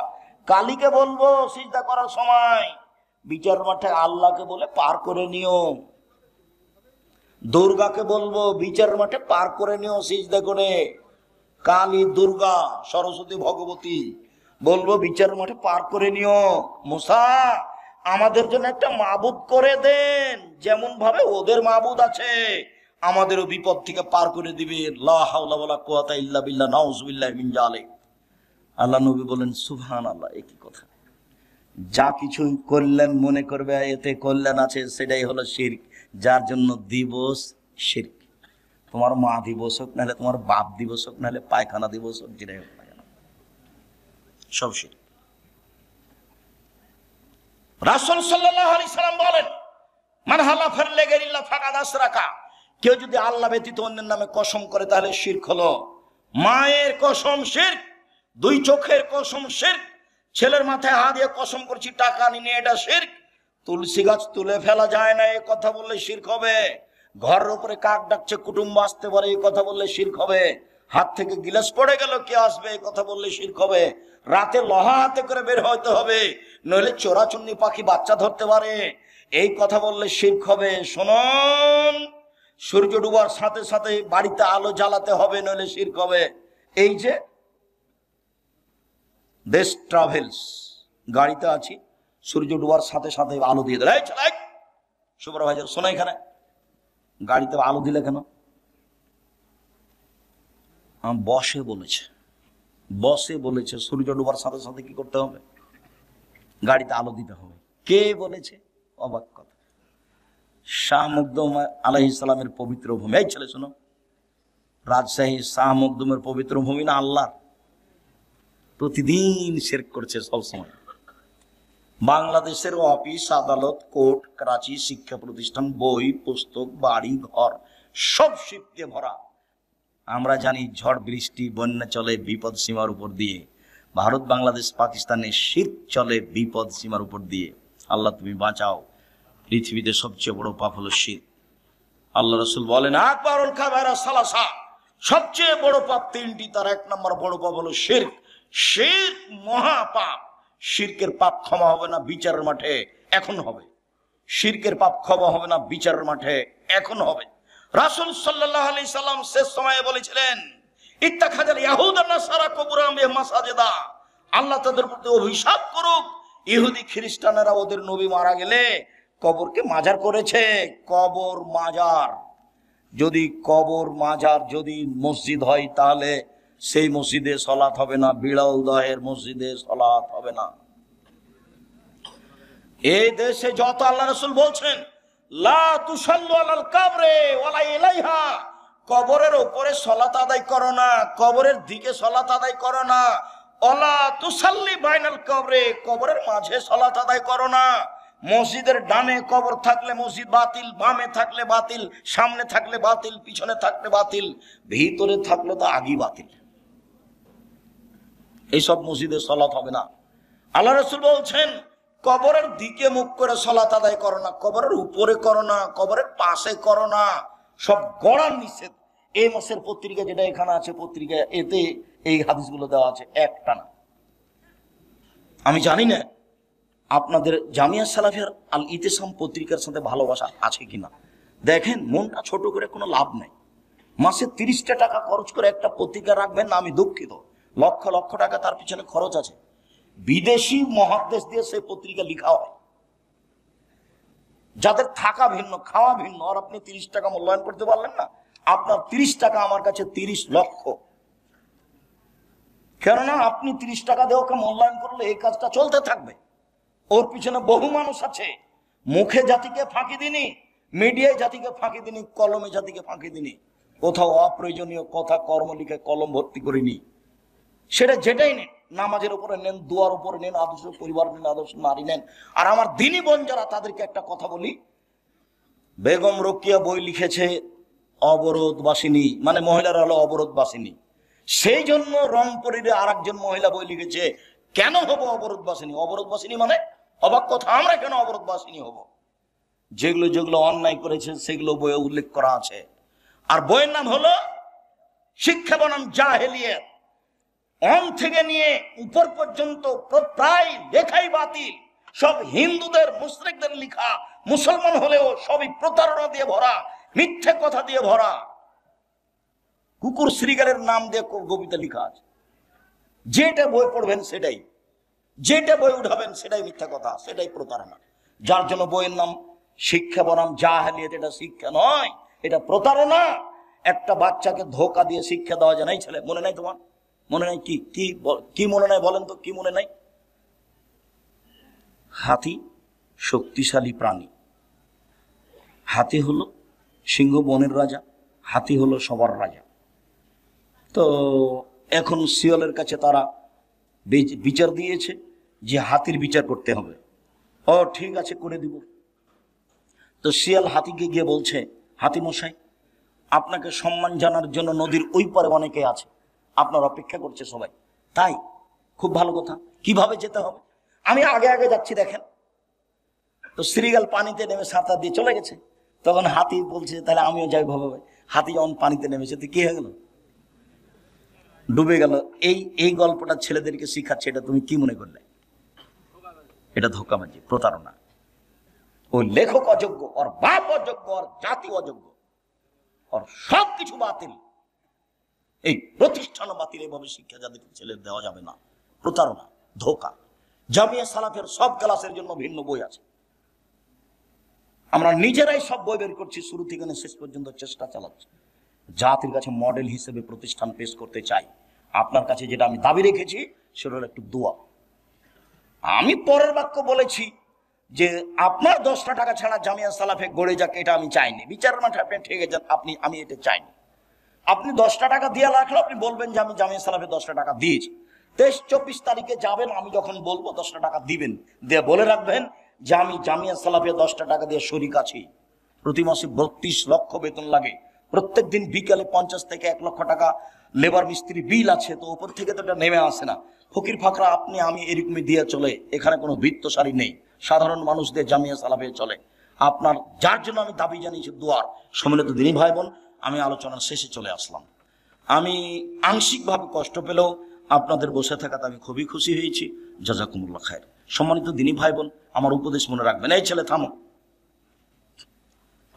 কালীকে বলবো সিজদা করার সময় বিচার মাঠে আল্লাহকে বলে পার করে নিও। দুর্গাকে বলবো বিচার মাঠে পার করে নিও সিজদা করে। কালী, দুর্গা, সরস্বতী, ভগবতী বলবো বিচার মাঠে পার করে নিও। মুসা আমাদের জন্য একটা মাবুদ করে দেন, যেমন ভাবে ওদের মাবুদ আছে, আমাদেরও বিপদ থেকে পার করে দিবে। লা হাওলা ওয়ালা কুওয়াতা ইল্লা বিল্লাহ, নাউযুবিল্লাহি মিন যালিক। আল্লাহ নবী বলেন, সুবহানাল্লাহ, একই কথা। যা কিছু কল্যাণ মনে করবে এতে কল্যাণ আছে, সেটাই হলো শিরক। যার জন্য দিবস শিরক, তোমার মা দিবস হোক, নাহলে তোমার বাপ দিবস হোক, নাহলে পায়খানা দিবস হোক, যেটাই হোক না কেন, সব শিরক। রাসূল সাল্লাল্লাহু আলাইহি সাল্লাম বলেন, মান হালাফা লিগাইরিল্লাহ ফাকাদ আশরাকা, কেউ যদি আল্লাহ ব্যতীত অন্যের নামে কসম করে তাহলে শিরক হলো। মায়ের কসম শিরক, দুই চোখের কসম শিরক, ছেলের মাথায় হাত দিয়ে কসম করছি টাকা নিয়ে, এটা শিরক। তুলসী গাছ তুলে ফেলা যায় না, এই কথা বললে শিরক হবে। ঘরের উপরে কাক ডাকছে, কুটুম্ব আসতে পারে, এই কথা বললে শিরক হবে। হাত থেকে গিলাস পড়ে গেল, কে আসবে, এই কথা বললে শিরক হবে। রাতে লোহা হাতে করে বের হইতে হবে, নইলে চোরাচুন্নি পাখি বাচ্চা ধরতে পারে, এই কথা বললে শিরক হবে। শুনুন, সূর্য ডুবার সাথে সাথে বাড়িতে আলো জ্বালাতে হবে, নইলে শিরক হবে। এই যে দেশ ট্রাভেলস, গাড়িতে আছি, সূর্য ডুবার সাথে সাথে আলো দিয়ে দেয়, সুপারভাইজার শোনা, এখানে গাড়িতে আলো দিলে কেন? বসে বলেছে, বসে বলেছে সূর্য ডুবার সাথে সাথে কি করতে হবে? গাড়িতে আলো দিতে হবে। কে বলেছে? অবাক কথা। শাহ মখদুম আলাইহিস সালামের পবিত্র ভূমি। এই ছেলে শোনো, রাজশাহী শাহ মখদুমের পবিত্র ভূমি না আল্লাহ? প্রতিদিন শিরক করছে সবসময়। বাংলাদেশের অফিস, আদালত, কোর্ট, করাচি, শিক্ষা প্রতিষ্ঠান, বই, পুস্তক, বাড়ি, ঘর সব শিরকে ভরা। আমরা জানি ঝড় বৃষ্টি বন্যা চলে বিপদ সীমার উপর দিয়ে, ভারত বাংলাদেশ পাকিস্তানে শিরক চলে বিপদ সীমার উপর দিয়ে। আল্লাহ তুমি বাঁচাও। পৃথিবীতে সবচেয়ে বড় পাপ হলো শিরক। আল্লাহ রাসূল বলেন, আকবারুল কাবায়রা সালাসা, সবচেয়ে বড় পাপ তিনটি, তার এক নম্বর বড় পাপ হলো শিরক। শিরক মহাপাপ। শিরকের পাপ ক্ষমা হবে না বিচারের মাঠে, এখন হবে। শিরকের পাপ ক্ষমা হবে না বিচারের মাঠে, এখন হবে। রাসূল সাল্লাল্লাহু আলাইহি সাল্লাম শেষ সময়ে বলেছিলেন, ইত্তাখাযাল ইয়াহুদা নাসারা কুবুরাম মাসাজিদা, আল্লাহ তাদের প্রতি অভিশাপ করুক, ইহুদি খ্রিস্টানেরা ওদের নবী মারা গেলে কবরকে মাজার করেছে। কবর মাজার, যদি কবর মাজার যদি মসজিদ হয়, তাহলে সেই মসজিদে সালাত হবে না, বিড়াল দহের মসজিদে সালাত হবে না। এই দেশে যত আল্লাহ রাসূল বলছেন, লা তুসাল্লু আলাল কবরে ওয়ালা ইলাইহা, কবরের উপরে সালাত আদায় করো না, কবরের দিকে সালাত আদায় করো না। ওয়ালা তুসাল্লি বাইনাল কবরে, কবরের মাঝে সালাত আদায় করো না। মসজিদের ডানে কবর থাকলে মসজিদ বাতিল, বামে থাকলে বাতিল, সামনে থাকলে বাতিল, পিছনে থাকলে বাতিল, ভিতরে থাকলে তো আগেই বাতিল। এইসব মসজিদে সালাত হবে না। আল্লাহ রাসূল বলছেন কবরের দিকে মুখ করে সালাত আদায় করো না, কবরের উপরে করো না, কবরের পাশে করো না, সব গড়ার নিষেধ। এই মাসের পত্রিকা যেটা এখানে আছে পত্রিকা, এতে এই হাদিসগুলো দেওয়া আছে একটা না। আমি জানি না আপনাদের জামিয়া সালাফিয়ার আল ইতিসাম পত্রিকার সাথে ভালোবাসা আছে কিনা। দেখেন মনটা ছোট করে কোনো লাভ নেই। মাসে 30টা টাকা খরচ করে একটা পত্রিকা রাখবেন না, আমি দুঃখিত, লক্ষ লক্ষ টাকা তার পিছনে খরচ আছে। বিদেশি মহাদেশ দিয়ে সেই পত্রিকা লিখা হয়, যাদের থাকা ভিন্ন খাওয়া ভিন্ন, আর আপনি 30 টাকা মূল্যায়ন করতে পারলেন না। আপনার 30 টাকা আমার কাছে 30 লক্ষ। কেননা আপনি 30 টাকা দিয়ে ওকে মূল্যায়ন করলে এই কাজটা চলতে থাকবে। ওর পিছনে বহু মানুষ আছে। মুখে জাতিকে ফাঁকি দিনি, মিডিয়ায় জাতিকে ফাঁকি দিনি, কলমে জাতিকে ফাঁকি দিনি, কোথাও অপ্রয়োজনীয় কথা কর্ম লিখে কলম ভর্তি করিনি। সেটা যেটাই নেন, নামাজের উপরে নেন, দুয়ার উপরে নেন, আদর্শ পরিবার নেন, আদর্শ নারী নেন। আর আমার দিনী বোন যারা, তাদেরকে একটা কথা বলি, বেগম রোকেয়া বই লিখেছে অবরোধবাসিনী, মানে মহিলারা হলো অবরোধবাসিনী। সেই জন্য রংপুরের আর একজন মহিলা বই লিখেছে কেন হবো অবরোধবাসিনী। অবরোধবাসিনী মানে অবাক কথা, আমরা কেন অবরোধবাসিনী হব? যেগুলো যেগুলো অন্যায় করেছে সেগুলো বইয়ে উল্লেখ করা আছে। আর বইয়ের নাম হলো শিক্ষা বনাম জাহেলিয়াত। অন থেকে নিয়ে উপর পর্যন্ত প্রায় লেখাই বাতিল, সব হিন্দুদের মুশরিকদের লেখা, মুসলমান হলেও সবই প্রতারণা দিয়ে ভরা, মিথ্যে কথা দিয়ে ভরা, কুকুর শ্রীগালের নাম দিয়ে কবিতা লেখা আছে। যেটা বই পড়বেন সেটাই, যেটা বই উঠাবেন সেটাই মিথ্যা কথা, সেটাই প্রতারণা। যার জন্য বইয়ের নাম শিক্ষা বনাম জাহেলিয়াত। এটা শিক্ষা নয়, এটা প্রতারণা। একটা বাচ্চাকে ধোকা দিয়ে শিক্ষা দেওয়া যায় না। ছেলে মনে নাই তোমার? মনে নাই? কি কি কি মনে নাই বলেন তো, কি মনে নাই? হাতি শক্তিশালী প্রাণী, হাতি হলো সিংহ বনের রাজা, হাতি হলো সবার রাজা। তো এখন শিয়ালের কাছে তারা বিচার দিয়েছে যে হাতির বিচার করতে হবে। ও ঠিক আছে, করে দিব। তো শিয়াল হাতিকে গিয়ে বলছে, হাতি মশাই, আপনাকে সম্মান জানার জন্য নদীর ওই পারে অনেকে আছে, আপনার অপেক্ষা করছে সবাই। তাই? খুব ভালো কথা, কিভাবে যেতে হবে? আমি আগে আগে যাচ্ছি, দেখেন। তো শ্রীগাল পানিতে নেমে সাঁতার দিয়ে চলে গেছে। তখন হাতি বলছে তাহলে আমিও যাই ভাবে। হাতি যখন পানিতে নেমেছে তো কি হয়ে গেল? ডুবে গেল। এই গল্পটা ছেলেদেরকে শিখাচ্ছে, এটা তুমি কি মনে করলে? এটা ধোঁকাবাজি, প্রতারণা। ওই লেখক অযোগ্য, ওর বাপ অযোগ্য, ওর জাতি অযোগ্য, ওর সবকিছু বাতিল। এই প্রতিষ্ঠান বাতিল। এভাবে শিক্ষা যাদের ছেলে দেওয়া যাবে না। প্রতারণা, ধোঁকা। জামিয়া সালাফের সব ক্লাসের জন্য ভিন্ন বই আছে। আমরা নিজেরাই সব বই বের করছি, শুরু থেকে শেষ পর্যন্ত চেষ্টা চালাচ্ছি। জাতির কাছে মডেল হিসেবে প্রতিষ্ঠান পেশ করতে চাই। আপনার কাছে যেটা আমি দাবি রেখেছি সেটা হলো একটু দোয়া। আমি পরের বাক্য বলেছি যে আপনার 10টা টাকা ছাড়া জামিয়া সালাফে গড়ে যাক, এটা আমি চাইনি। বিচারের মাঠে আপনি ঠেকে যান, আমি এটা চাইনি। আপনি 10টা টাকা দিয়ে রাখলে আপনি বলবেন যে আমি জামিয়া সালাফে 10টা টাকা দিয়েছি। 23-24 তারিখে যাবেন, আমি যখন বলবো 10টা টাকা দিবেন, দিয়ে বলে রাখবেন যে আমি জামিয়া সালাফে 10টা টাকা দিয়ে শরিক আছি। প্রতি মাসে 32 লক্ষ বেতন লাগে, প্রত্যেক দিন বিকালে 50 থেকে 1 লক্ষ টাকা লেবার মিস্ত্রি বিল আছে। তো উপর থেকে তো এটা নেমে আসে না। ফকির ফাকরা আপনি আমি এরকমই দিয়ে চলে, এখানে কোনো বৃত্তশালী নেই, সাধারণ মানুষদের জামিয়া সালাফে চলে। আপনার যার জন্য আমি দাবি জানিয়েছি দোয়ার। সম্মিলিত দিনী ভাই বোন, আমি আলোচনার শেষে চলে আসলাম। আমি আংশিকভাবে কষ্ট পেলেও আপনাদের বসে থাকাতে আমি খুবই খুশি হয়েছি। জাযাকুমুল্লাহ খায়ের। সম্মানিত দিনী ভাই বোন, আমার উপদেশ মনে রাখবেন। এই ছেলে থামো।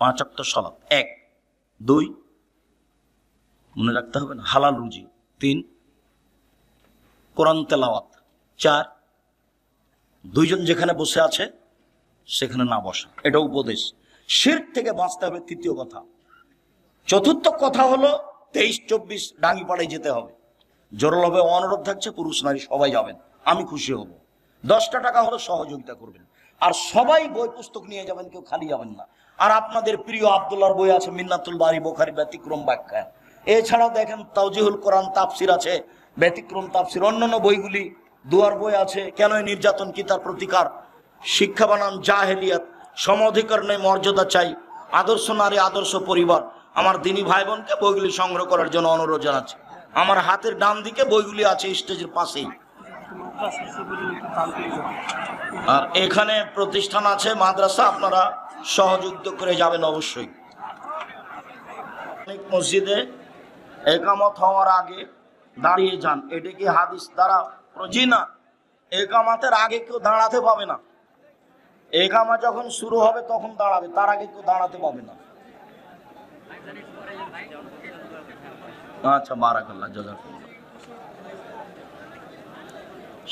5 ওয়াক্ত সালাত, 1, 2 মনে রাখতে হবে না, হালাল রুজি, 3 কোরআন তেলাওয়াত, 4 দুইজন যেখানে বসে আছে সেখানে না বসা, এটা উপদেশ। শিরক থেকে বাঁচতে হবে, তৃতীয় কথা। চতুর্থ কথা হলো 23-24 ডাঙ্গিপাড়ায় যেতে হবে। জোরাল হবে অনুরোধ থাকছে, পুরুষ নারী সবাই যাবেন, আমি খুশি হব। 10টা টাকা হলো সহযোগিতা করবেন। আর সবাই বই পুস্তক নিয়ে যাবেন, কেউ খালি যাবেন না। আর আপনাদের প্রিয় আব্দুল্লাহর বই আছে, মিন্নাতুল বারি, বুখারী ব্যতিক্রম ব্যাখ্যা। এছাড়াও দেখেন তাওজিহুল কোরআন তাফসির আছে, ব্যতিক্রম তাফসির, অন্যান্য বইগুলি, দুয়ার বই আছে, কেন নির্যাতন কি তার প্রতিকার, শিক্ষা বানান জাহেলিয়াত, সমাধিকার নেই, মর্যাদা চাই, আদর্শ নারী, আদর্শ পরিবার। আমার দিনী ভাই বোনকে বইগুলি সংগ্রহ করার জন্য অনুরোধ জানাচ্ছি। আমার হাতের ডান দিকে বইগুলি আছে স্টেজের পাশেই। আর এখানে প্রতিষ্ঠান আছে, মাদ্রাসা, আপনারা সহযোগিতা করে যাবেন অবশ্যই। অনেক মসজিদে একামত হওয়ার আগে দাঁড়িয়ে যান, এটা কি হাদিস দ্বারা? জি না, একামতের আগে কেউ দাঁড়াতে পাবে না। একামত যখন শুরু হবে তখন দাঁড়াবে, তার আগে কেউ দাঁড়াতে পাবে না। আচ্ছা, বারাকাল্লাহ, জাযাকাল্লাহ।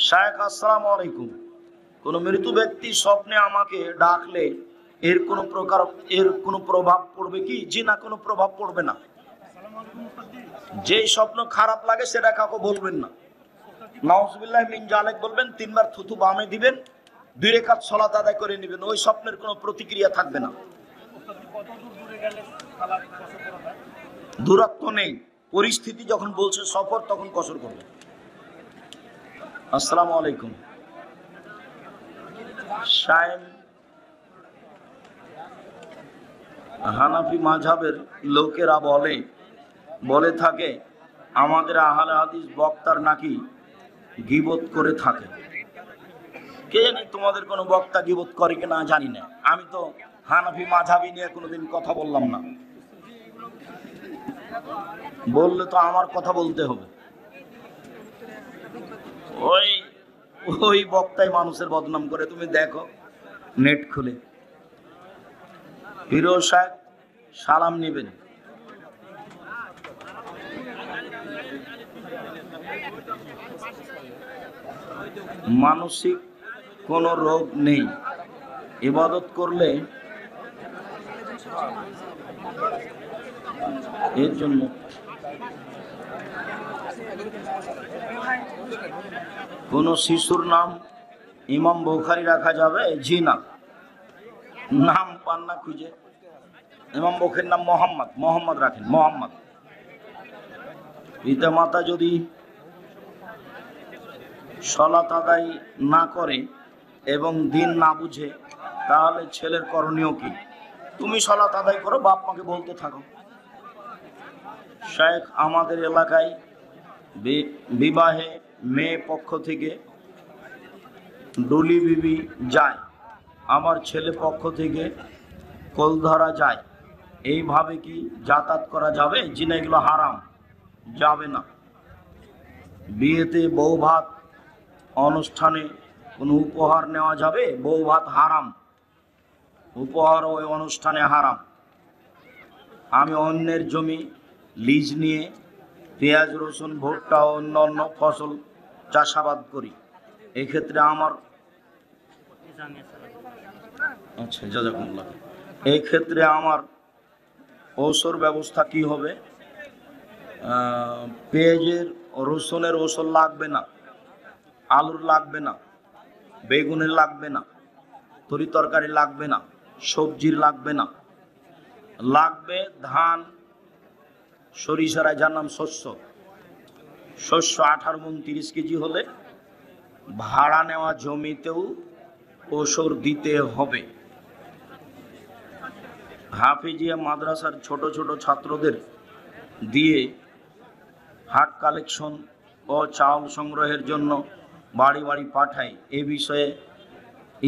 শায়েখ, আসসালামু আলাইকুম। কোন মৃত ব্যক্তি স্বপ্নে আমাকে ডাকলে এর কোনো প্রভাব পড়বে কি? জি না, কোনো প্রভাব পড়বে না। যে স্বপ্ন খারাপ লাগে সেটা কাউকে বলবেন না। নাউজুবিল্লাহ মিন জালিক বলবেন, 3 বার থুতু বামে দিবেন, 2 রাকাত সালাত আদায় করে নেবেন। ওই স্বপ্নের কোনো প্রতিক্রিয়া থাকবে না। দূরত্ব নেই, পরিস্থিতি যখন বলছে সফর তখন কসর করবে। আসসালামু আলাইকুম। শায়েম, হানাফি মাযহাবের লোকেরা বলে থাকে আমাদের আহলে হাদিস বক্তার নাকি গীবত করে থাকে। কে জানি তোমাদের কোনো বক্তা গীবত করে কিনা জানি না। আমি তো হানাফি মাযহাবি নিয়ে কোনোদিন কথা বললাম না। বললে তো আমার কথা বলতে হবে। ওই বক্তাই মানুষের বদনাম করে, তুমি দেখো নেট খুলে। ফিরোজ সাহেব, সালাম নেবেন। মানসিক কোনো রোগ নেই, ইবাদত করলে এর জন্য কোন শিশুর নাম ইমাম বুখারী রাখা যাবে? জি না, নাম পান না খুঁজে। ইমাম বুখারীর নাম মোহাম্মদ রাখেন, মোহাম্মদ। পিতা মাতা যদি সালাত আদায় না করে এবং দিন না বুঝে, তাহলে ছেলের করণীয় কি? তুমি সালাত আদায় করো, বাপ মাকে বলতে থাকো। শায়েখ, আমাদের এলাকায় বিবাহে মেয়ে পক্ষ থেকে ডুলি বিবি যায়, আবার ছেলে পক্ষ থেকে কোল ধরা যায়। এইভাবে কি যাতায়াত করা যাবে? জি না, এগুলো হারাম, যাবে না। বিয়েতে বউ ভাত অনুষ্ঠানে কোনো উপহার নেওয়া যাবে? বউ ভাত হারাম, উপহার ওই অনুষ্ঠানে হারাম। আমি অন্যের জমি লিজ নিয়ে পেঁয়াজ, রসুন, ভুট্টা ও অন্যান্য ফসল চাষাবাদ করি। এক্ষেত্রে আমার এক্ষেত্রে আমার ঔষধ ব্যবস্থা কি হবে? পেঁয়াজের, রসুনের ঔষধ লাগবে না, আলুর লাগবে না, বেগুনের লাগবে না, তরি তরকারি লাগবে না, সবজির লাগবে না। লাগবে ধান, সরিষার, যার নাম শস্য। 18 মণ 30 কেজি হলে ভাড়া নেওয়া জমিতেও ওসর দিতে হবে। হাফিজিয়া মাদ্রাসার ছোট ছোট ছাত্রদের দিয়ে হাট কালেকশন ও চাউল সংগ্রহের জন্য বাড়ি বাড়ি পাঠায়। এ বিষয়ে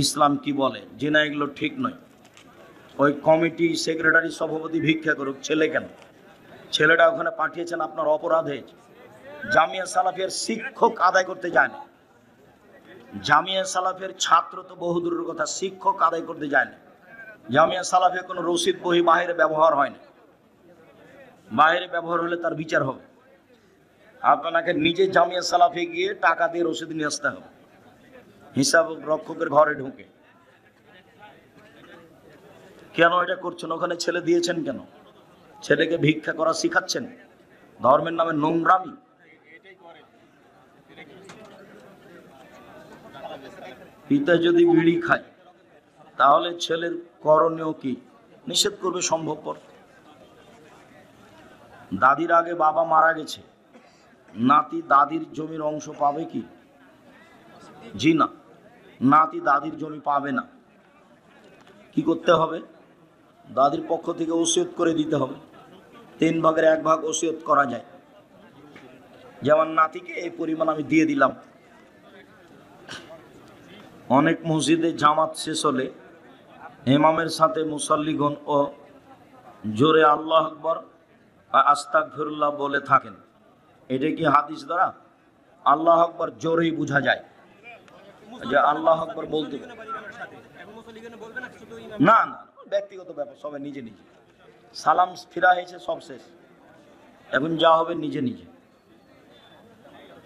ইসলাম কি বলে? যে না, এগুলো ঠিক নয়। ওই কমিটি সেক্রেটারি, সভাপতি ভিক্ষা করুক, ছেলে কেন? ছেলেটা ওখানে পাঠিয়েছেন, আপনার অপরাধ হয়েছে। জামিয়া সালাফিয়ার শিক্ষক আদায় করতে যায় না। জামিয়া সালাফিয়ার ছাত্র তো বহুদূরের কথা, শিক্ষক আদায় করতে যায় না। জামিয়া সালাফিয়া কোনো রসিদ বহি বাইরে ব্যবহার হয় না। বাইরে ব্যবহার হলে তার বিচার হবে। আপনাকে নিজে জামিয়া সালাফিয়া গিয়ে টাকা দিয়ে রসিদ নিয়ে আসতে হবে, হিসাব রক্ষকের ঘরে ঢুকে। কেন এটা করছেন? ওখানে ছেলে দিয়েছেন কেন? ছেলেকে ভিক্ষা করা শিখাচ্ছেন? ধর্মের নামে নোংরামি। পিতা যদি বিড়ি খায় তাহলে ছেলের করণীয় কি? নিষেধ করবে সম্ভবপর। দাদির আগে বাবা মারা গেছে, নাতি দাদির জমির অংশ পাবে কি? জি না, নাতি দাদির জমি পাবে না, কি করতে হবে? দাদির পক্ষ থেকে ওসিয়ত করে দিতে হবে। 3 ভাগের 1 ভাগ ওসিয়ত করা যায়। যেমন নাতিকে এই পরিমাণ আমি দিয়ে দিলাম। অনেক মসজিদে জামাত শেষ হলে ইমামের সাথে মুসাল্লিগণ ও জোরে আল্লাহ আকবার আস্তাগফিরুল্লাহ বলে থাকেন। এটা কি হাদিস দ্বারা? আল্লাহ আকবার জোরেই বোঝা যায় যে আল্লাহ আকবার বলতে হবে। না না, ব্যক্তিগত ব্যাপার, সবাই নিজে নিজে। সালাম ফিরা হয়েছে, সব শেষ, এখন যা হবে নিজে নিজে।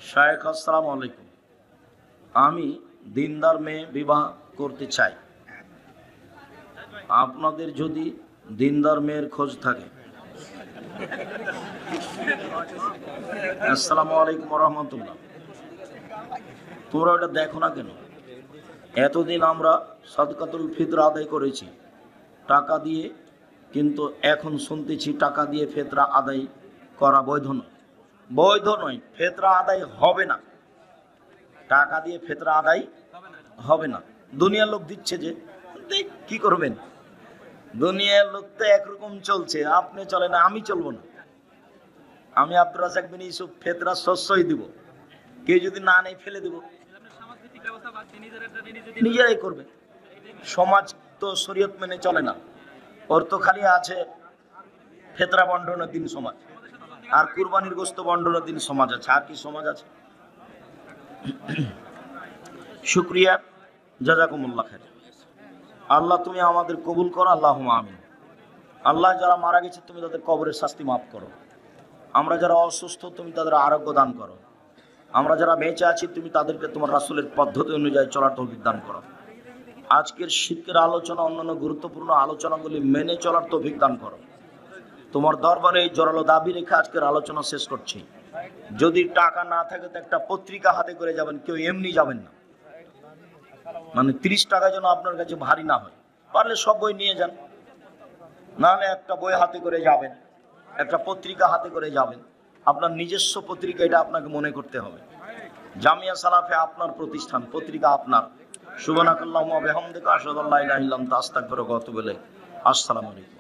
শায়েখ, আসসালামু আলাইকুম, আমি দিনদার মেয়ে বিবাহ করতে চাই। আপনাদের যদি দিনদার মেয়ের খোঁজ থাকে। আসসালামু আলাইকুম রহমতুল্লাহ। তোমরা ওটা দেখো না কেন? এতদিন আমরা সাদকাতুল ফিতরা আদায় করেছি টাকা দিয়ে, কিন্তু এখন শুনতেছি টাকা দিয়ে ফিতরা আদায় করা বৈধ নয়। বৈধ নয়, ফিতরা আদায় হবে না। টাকা দিয়ে ফিতরা আদায় হবে না। দুনিয়ার লোক দিচ্ছে যে, কি করবেন? দুনিয়ার লোক তো একরকম চলছে, আপনি চলে না, আমি চলবো না। আমি আব্দুর রাজ্জাক বিন ইউসুফ ফিতরা শস্যই দিব, কেউ যদি না নেই ফেলে দেব, নিজেরাই করবে। সমাজ তো শরীয়ত মেনে চলে না, ওর তো খালি আছে ফিতরা বন্টনের দিন সমাজ, আর কুরবানির গোশত বন্টনের দিন সমাজ আছে, আর কি সমাজ আছে? শুকরিয়া, জাযাকুমুল্লাহ খাইর। আল্লাহ তুমি আমাদের কবুল করো, আল্লাহুম্মা আমিন। আল্লাহ, যারা মারা গেছে তুমি তাদের কবরের শাস্তি মাফ করো। আমরা যারা অসুস্থ তুমি তাদের আরোগ্য দান করো। আমরা যারা বেঁচে আছি তুমি তাদেরকে তোমার রাসূলের পদ্ধতি অনুযায়ী চলার তৌফিক দান করো। আজকের শিক্ষার আলোচনা, অন্যান্য গুরুত্বপূর্ণ আলোচনাগুলি মেনে চলার তৌফিক দান করো। তোমার দরবারে এই জোরালো দাবি রেখে আজকের আলোচনা শেষ করছি। যদি টাকা না থাকে তো একটা পত্রিকা হাতে করে যাবেন, কেউ এমনি যাবেন না। মানে 30 টাকা যেন আপনার কাছে ভারী না হয়। পারলে সব বই নিয়ে যান, নাহলে একটা বই হাতে করে যাবেন, একটা পত্রিকা হাতে করে যাবেন। আপনার নিজস্ব পত্রিকা, এটা আপনাকে মনে করতে হবে। জামিয়া সালাফে আপনার প্রতিষ্ঠান, পত্রিকা আপনার। সুবহানাকাল্লাহুম্মা ওয়া বিহামদিকা আশহাদু আল্লা ইলাহা ইল্লা আনতা আস্তাগফিরুকা ওয়া আতুবু ইলাইক। আসসালামু আলাইকুম।